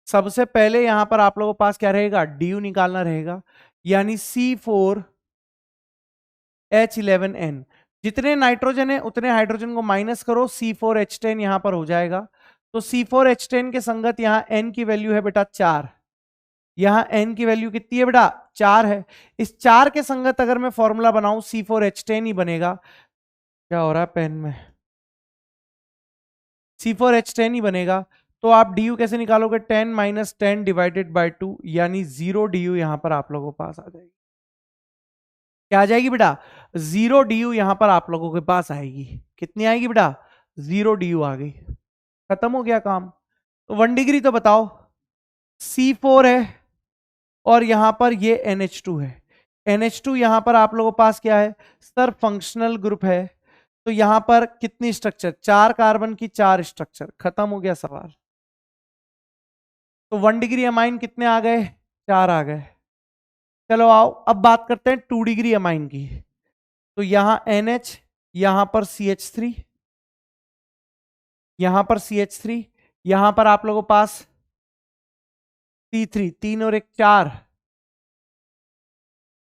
सबसे पहले यहां पर आप लोगों के पास क्या रहेगा, डी यू निकालना रहेगा। यानी C4H11N, जितने नाइट्रोजन है उतने हाइड्रोजन को माइनस करो, C4H10 यहां पर हो जाएगा। तो C4H10 के संगत यहां N की वैल्यू है बेटा 4। यहां N की वैल्यू कितनी है बेटा, 4 है। इस 4 के संगत अगर मैं फॉर्मूला बनाऊं C4H10 ही बनेगा। क्या हो रहा है पेन में, C4H10 ही बनेगा। तो आप डी यू कैसे निकालोगे, 10 माइनस 10 डिवाइडेड बाई 2, यानी 0 डी यू यहां पर आप लोगों के पास आ जाएगी। क्या आ जाएगी बेटा, 0 डी यू यहां पर आप लोगों के पास आएगी। कितनी आएगी बेटा, 0 डी यू आ गई। खत्म हो गया काम। तो 1 डिग्री तो बताओ, C4 है और यहां पर ये NH2 है। NH2 यहां पर आप लोगों के पास क्या है सर, फंक्शनल ग्रुप है। तो यहां पर कितनी स्ट्रक्चर, 4 कार्बन की 4 स्ट्रक्चर। खत्म हो गया सवाल। तो 1 डिग्री अमाइन कितने आ गए, 4 आ गए। चलो आओ अब बात करते हैं 2 डिग्री अमाइन की। तो यहां NH, यहां पर CH3, यहां पर CH3, यहां पर आप लोगों के पास C3, 3 और 1 4,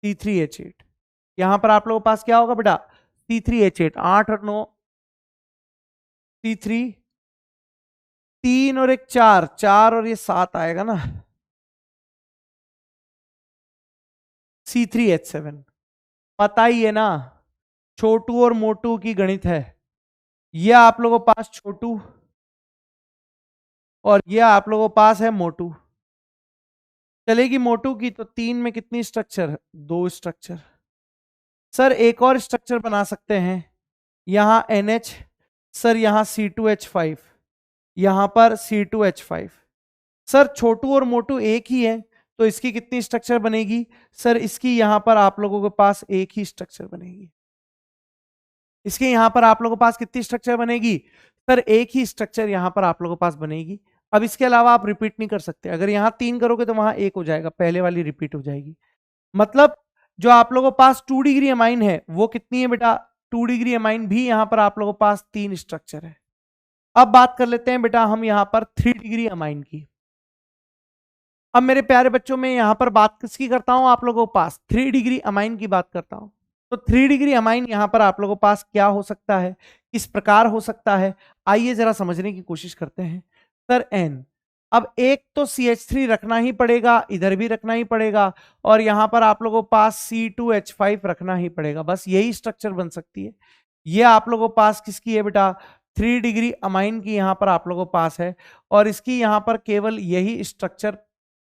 C3H8। यहां पर आप लोगों के पास क्या होगा बेटा, C3H8, 8 और 9 C3, 3 और 1 4, 4 और ये 7 आएगा ना, C3H7। पता ही है ना, छोटू और मोटू की गणित है। यह आप लोगों के पास छोटू और यह आप लोगों के पास है मोटू। चलेगी मोटू की, तो 3 में कितनी स्ट्रक्चर, 2 स्ट्रक्चर। सर एक और स्ट्रक्चर बना सकते हैं, यहां NH, सर यहां C2H5, यहां पर C2H5। सर छोटू और मोटू एक ही है, तो इसकी कितनी स्ट्रक्चर बनेगी, सर इसकी यहां पर आप लोगों के पास एक ही स्ट्रक्चर बनेगी। इसके यहां पर आप लोगों के पास कितनी स्ट्रक्चर बनेगी, सर एक ही स्ट्रक्चर यहां पर आप लोगों के पास बनेगी। अब इसके अलावा आप रिपीट नहीं कर सकते। अगर यहां 3 करोगे तो वहां 1 हो जाएगा, पहले वाली रिपीट हो जाएगी। मतलब जो आप लोगों के पास 2 डिग्री अमाइन है वो कितनी है बेटा, 2 डिग्री अमाइन भी यहां पर आप लोगों के पास 3 स्ट्रक्चर है। अब बात कर लेते हैं बेटा हम यहां पर 3 डिग्री अमाइन की। अब मेरे प्यारे बच्चों में यहां पर बात किसकी करता हूं, आप लोगों के पास 3 डिग्री अमाइन की बात करता हूं। तो 3 डिग्री अमाइन यहां पर आप लोगों के पास क्या हो सकता है, किस प्रकार हो सकता है, आइए जरा समझने की कोशिश करते हैं। सर N, अब एक तो CH3 रखना ही पड़ेगा, इधर भी रखना ही पड़ेगा, और यहां पर आप लोगों के पास C2H5 रखना ही पड़ेगा। बस यही स्ट्रक्चर बन सकती है। ये आप लोगों के पास किसकी है बेटा, 3 डिग्री अमाइन की यहां पर आप लोगों के पास है, और इसकी यहां पर केवल यही स्ट्रक्चर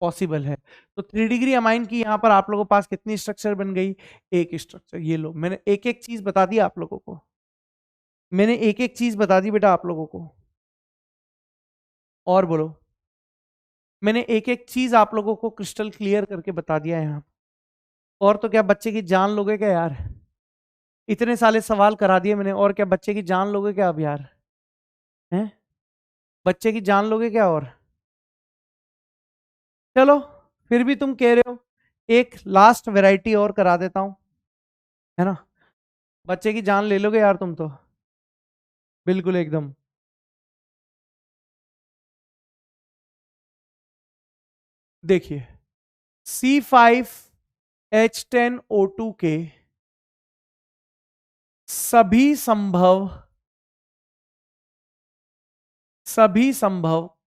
पॉसिबल है। तो 3 डिग्री अमाइन की यहां पर आप लोगों के पास कितनी स्ट्रक्चर बन गई, एक स्ट्रक्चर। ये लो, मैंने एक एक चीज बता दी आप लोगों को, मैंने एक एक चीज बता दी बेटा आप लोगों को। और बोलो, मैंने एक एक चीज आप लोगों को क्रिस्टल क्लियर करके बता दिया यहां। और तो क्या बच्चे की जान लोगे क्या यार, इतने साले सवाल करा दिए मैंने, और क्या बच्चे की जान लोगे क्या अब यार, हैं, बच्चे की जान लोगे क्या। और चलो फिर भी तुम कह रहे हो, एक लास्ट वैरायटी और करा देता हूं, है ना, बच्चे की जान ले लोगे यार तुम तो। बिल्कुल एकदम। देखिए, C5H10O2 के सभी संभव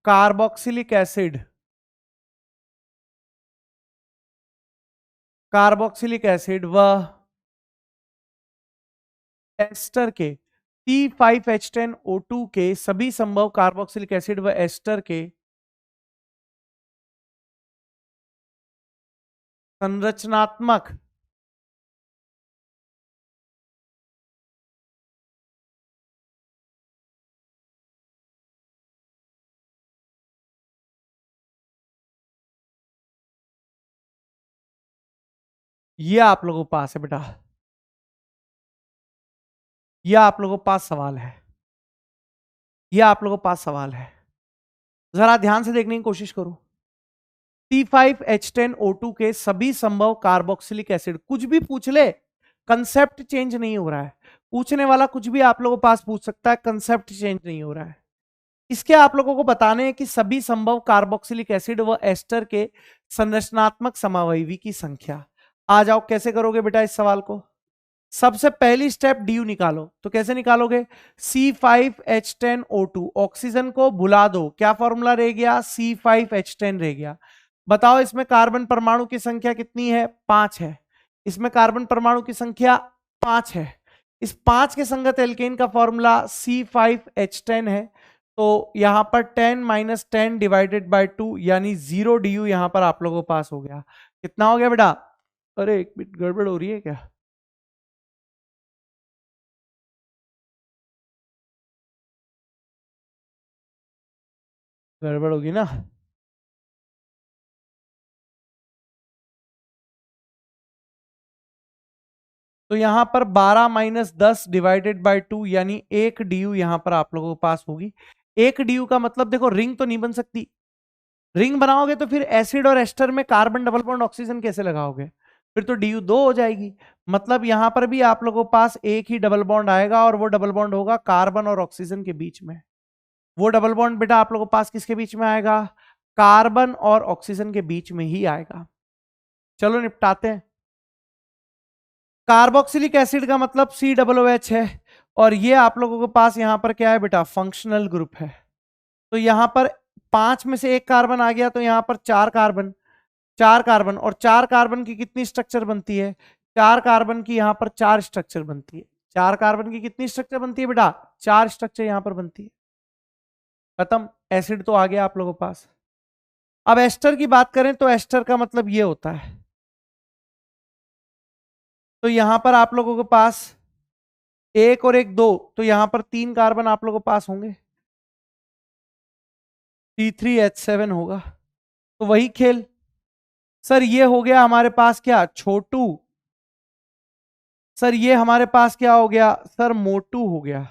कार्बोक्सिलिक एसिड व एस्टर के, C5H10O2 के सभी संभव कार्बोक्सिलिक एसिड व एस्टर के संरचनात्मक ये आप लोगों के पास है बेटा, ये आप लोगों के पास सवाल है, ये आप लोगों के पास सवाल है। जरा ध्यान से देखने की कोशिश करो। C5H10O2 के सभी संभव कार्बोक्सिलिक एसिड, कुछ भी पूछ ले, कंसेप्ट चेंज नहीं हो रहा है। पूछने वाला कुछ भी आप लोगों के पास पूछ सकता है, कंसेप्ट चेंज नहीं हो रहा है। इसके आप लोगों को बताने हैं कि सभी संभव कार्बोक्सिलिक एसिड व एस्टर के संरचनात्मक समावयवी की संख्या। आ जाओ, कैसे करोगे बेटा इस सवाल को? सबसे पहली स्टेप ड्यू निकालो। तो कैसे निकालोगे? C5H10O2, ऑक्सीजन को भुला दो, क्या फॉर्मूला रह गया? C5H10 रह गया। बताओ इसमें कार्बन परमाणु की संख्या कितनी है? 5 है। इसमें कार्बन परमाणु की संख्या 5 है। इस 5 के संगत एल्केन का फॉर्मूला C5H10 है। तो यहां पर 10 माइनस 10 डिवाइडेड बाय 2 यानी 0 DU यहां पर आप लोगों को पास हो गया। कितना हो गया बेटा? अरे एक मिनट, गड़बड़ हो रही है क्या? गड़बड़ होगी ना? तो यहां पर 12 माइनस 10 डिवाइडेड बाय 2 यानी 1 DU यहां पर आप लोगों के पास होगी। 1 DU का मतलब देखो, रिंग तो नहीं बन सकती। रिंग बनाओगे तो फिर एसिड और एस्टर में कार्बन डबल बॉन्ड ऑक्सीजन कैसे लगाओगे? फिर तो DU 2 हो जाएगी। मतलब यहां पर भी आप लोगों के पास एक ही डबल बॉन्ड आएगा और वो डबल बॉन्ड होगा कार्बन और ऑक्सीजन के बीच में। वो डबल बॉन्ड बेटा आप लोगों के पास किसके बीच में आएगा? कार्बन और ऑक्सीजन के बीच में ही आएगा। चलो निपटाते हैं। कार्बोक्सिलिक एसिड का मतलब COOH है, और ये आप लोगों के पास यहां पर क्या है बेटा? फंक्शनल ग्रुप है। तो यहां पर 5 में से एक कार्बन आ गया, तो यहां पर 4 कार्बन, 4 कार्बन, और 4 कार्बन की कितनी स्ट्रक्चर बनती है? 4 कार्बन की यहां पर 4 स्ट्रक्चर बनती है। 4 कार्बन की कितनी स्ट्रक्चर बनती है बेटा? 4 स्ट्रक्चर यहां पर बनती है। खत्म, एसिड तो आ गया आप लोगों के पास। अब एस्टर की बात करें तो एस्टर का मतलब ये होता है। तो यहां पर आप लोगों के पास एक और एक दो, तो यहां पर 3 कार्बन आप लोगों के पास होंगे। C3H7 होगा। तो वही खेल। सर ये हो गया हमारे पास क्या? छोटू। सर ये हमारे पास क्या हो गया? सर मोटू हो गया।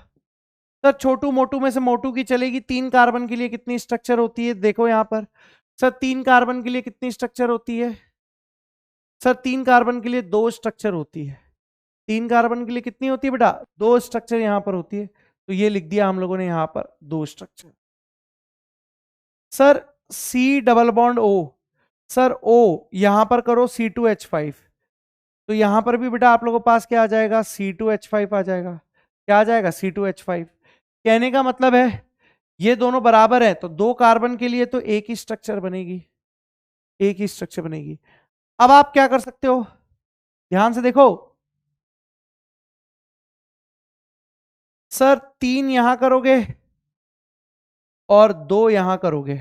सर छोटू मोटू में से मोटू की चलेगी। 3 कार्बन के लिए कितनी स्ट्रक्चर होती है? देखो यहां पर। सर 3 कार्बन के लिए कितनी स्ट्रक्चर होती है? सर 3 कार्बन के लिए 2 स्ट्रक्चर होती है। 3 कार्बन के लिए कितनी होती है बेटा? 2 स्ट्रक्चर यहां पर होती है। तो ये लिख दिया हम लोगों ने यहां पर 2 structure. Sir C double bond O, sir O यहां पर करो C2H5। तो यहां पर भी बेटा आप लोगों के पास क्या आ जाएगा? C2H5 आ जाएगा। क्या आ जाएगा? C2H5। कहने का मतलब है ये दोनों बराबर है, तो 2 कार्बन के लिए तो एक ही स्ट्रक्चर बनेगी, एक ही स्ट्रक्चर बनेगी। अब आप क्या कर सकते हो? ध्यान से देखो। सर 3 यहां करोगे और 2 यहां करोगे।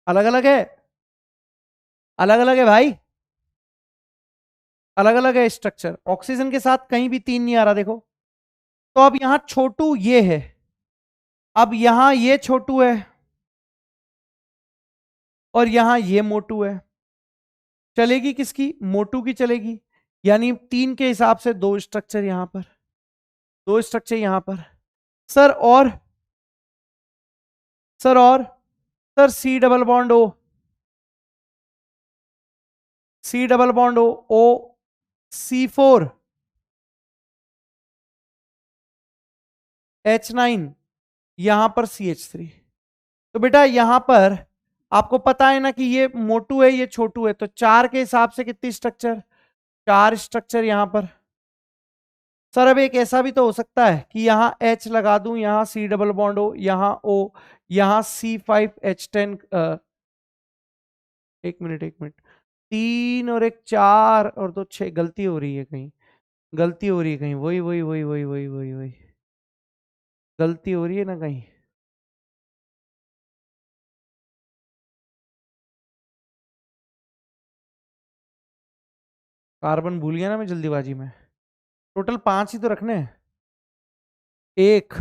अलग अलग है, अलग अलग है भाई, अलग अलग है स्ट्रक्चर। ऑक्सीजन के साथ कहीं भी 3 नहीं आ रहा, देखो। तो अब यहां छोटू ये है, अब यहां ये छोटू है, और यहां ये मोटू है। चलेगी किसकी? मोटू की चलेगी। यानी 3 के हिसाब से 2 स्ट्रक्चर यहां पर, 2 स्ट्रक्चर यहां पर। सर और, सर और, sir C double bond O, C double bond O C4। H9, यहां पर CH3। तो बेटा यहां पर आपको पता है ना कि ये मोटू है ये छोटू है, तो 4 के हिसाब से कितनी स्ट्रक्चर, 4 स्ट्रक्चर यहां पर। सर अब एक ऐसा भी तो हो सकता है कि यहां H लगा दूं, यहां C डबल बॉन्ड हो, यहां O, यहां C5H10। एक मिनट एक मिनट, 3 और एक 4 और 2 6, गलती हो रही है कहीं, गलती हो रही है कहीं, वही वही वही वही वही वही वही गलती हो रही है ना कहीं। कार्बन भूल गया ना मैं जल्दीबाजी में। टोटल 5 ही तो रखने हैं। 1,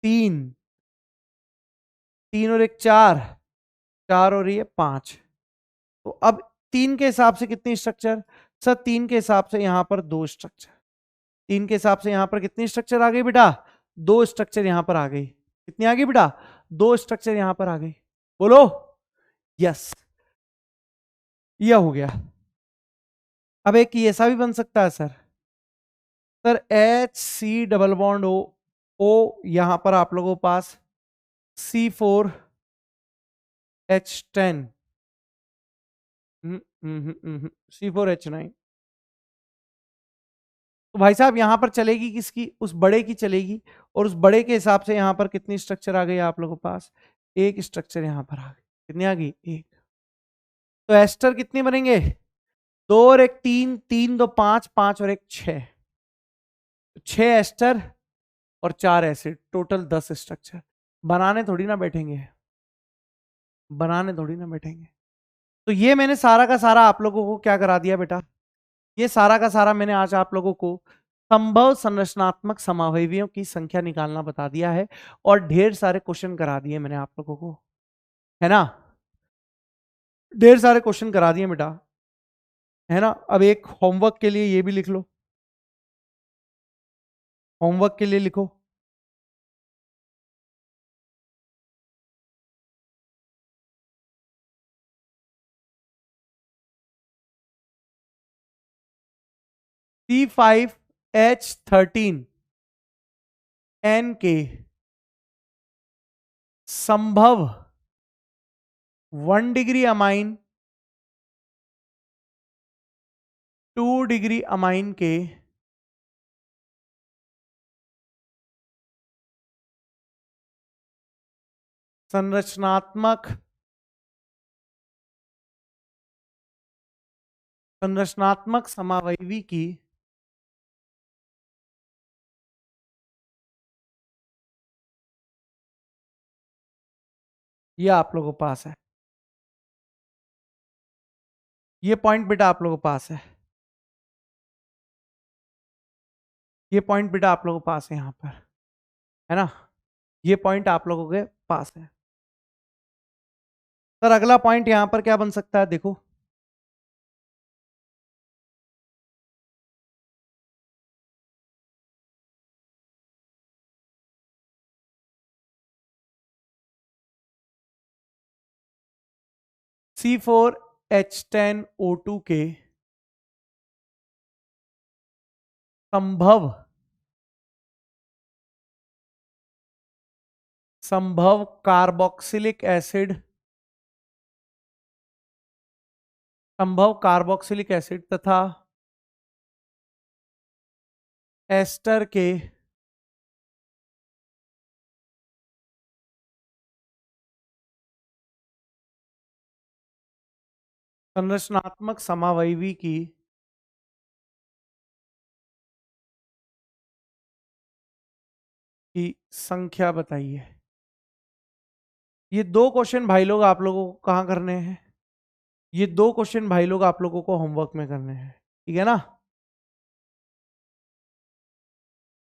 3, 3 और एक 4, 4 और ये 5। तो अब 3 के हिसाब से कितनी स्ट्रक्चर, सर 3 के हिसाब से यहां पर 2 स्ट्रक्चर, 3 के हिसाब से यहां पर कितनी स्ट्रक्चर आ गई बेटा, 2 स्ट्रक्चर यहां पर आ गई। कितनी आ गई बेटा, 2 स्ट्रक्चर यहां पर आ गई। बोलो यस, यह हो गया। अब एक ऐसा भी बन सकता है sir, sir HC double bond O, यहां पर आप लोगों के पास C4H10, C4H9। तो भाई साहब यहां पर चलेगी किसकी, उस बड़े की चलेगी, और उस बड़े के हिसाब से यहां पर कितनी स्ट्रक्चर आ गई आप लोगों के पास, एक स्ट्रक्चर यहां पर आ गई। कितनी आ गई, एक। तो एस्टर कितने बनेंगे, 2 और एक 3, 3 2 5, 5 और एक 6, 6 एस्टर और 4 एसिड, टोटल 10 स्ट्रक्चर। बनाने थोड़ी ना बैठेंगे, बनाने थोड़ी ना बैठेंगे। तो ये मैंने सारा का सारा आप लोगों को क्या करा दिया बेटा, ये सारा का सारा मैंने आज आप लोगों को संभव संरचनात्मक समावयवियों की संख्या निकालना बता दिया है, और ढेर सारे क्वेश्चन करा दिए मैंने आप लोगों को, है ना, ढेर सारे क्वेश्चन करा दिए बेटा, है ना। अब एक होमवर्क के लिए ये भी लिख लो, होमवर्क के लिए लिखो, C5H13 के संभव 1 डिग्री अमाइन, 2 डिग्री अमाइन के संरचनात्मक संरचनात्मक समावयवी की ये आप लोगों के पास है, ये पॉइंट बेटा आप लोगों के पास है, ये पॉइंट बेटा आप लोगों के पास है यहां पर, है ना, ये पॉइंट आप लोगों के पास है। सर अगला पॉइंट यहां पर क्या बन सकता है, देखो C4H10O2 के संभव संभव कार्बोक्सिलिक एसिड, संभव कार्बोक्सिलिक एसिड तथा एस्टर के संरचनात्मक समावयवी की संख्या बताइए। ये 2 क्वेश्चन भाई लोग आप लोगों को कहां करने हैं, ये 2 क्वेश्चन भाई लोग आप लोगों को होमवर्क में करने हैं, ठीक है ना,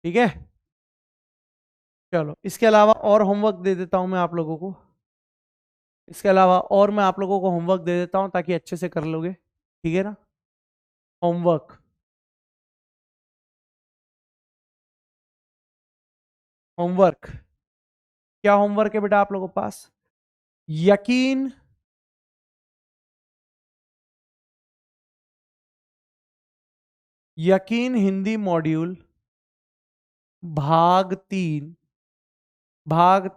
ठीक है। चलो इसके अलावा और होमवर्क दे देता हूं मैं आप लोगों को, इसके अलावा और मैं आप लोगों को होमवर्क दे देता हूं ताकि अच्छे से कर लोगे, ठीक है ना। होमवर्क, होमवर्क क्या होमवर्क है बेटा आप लोगों के पास, यकीन यकीन हिंदी मॉड्यूल भाग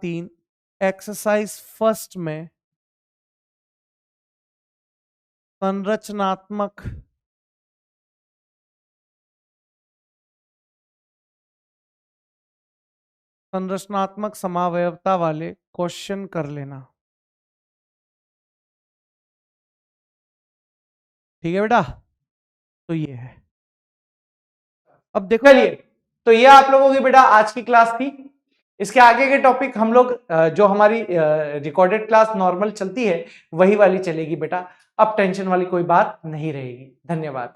3 एक्सरसाइज फर्स्ट में संरचनात्मक समावयवता वाले क्वेश्चन कर लेना। ठीक है बेटा, तो ये है। अब देखो, चलिए, तो ये आप लोगों की बेटा आज की क्लास थी। इसके आगे के टॉपिक हम लोग जो हमारी रिकॉर्डेड क्लास नॉर्मल चलती है वही वाली चलेगी बेटा। अब टेंशन वाली कोई बात नहीं रहेगी। धन्यवाद।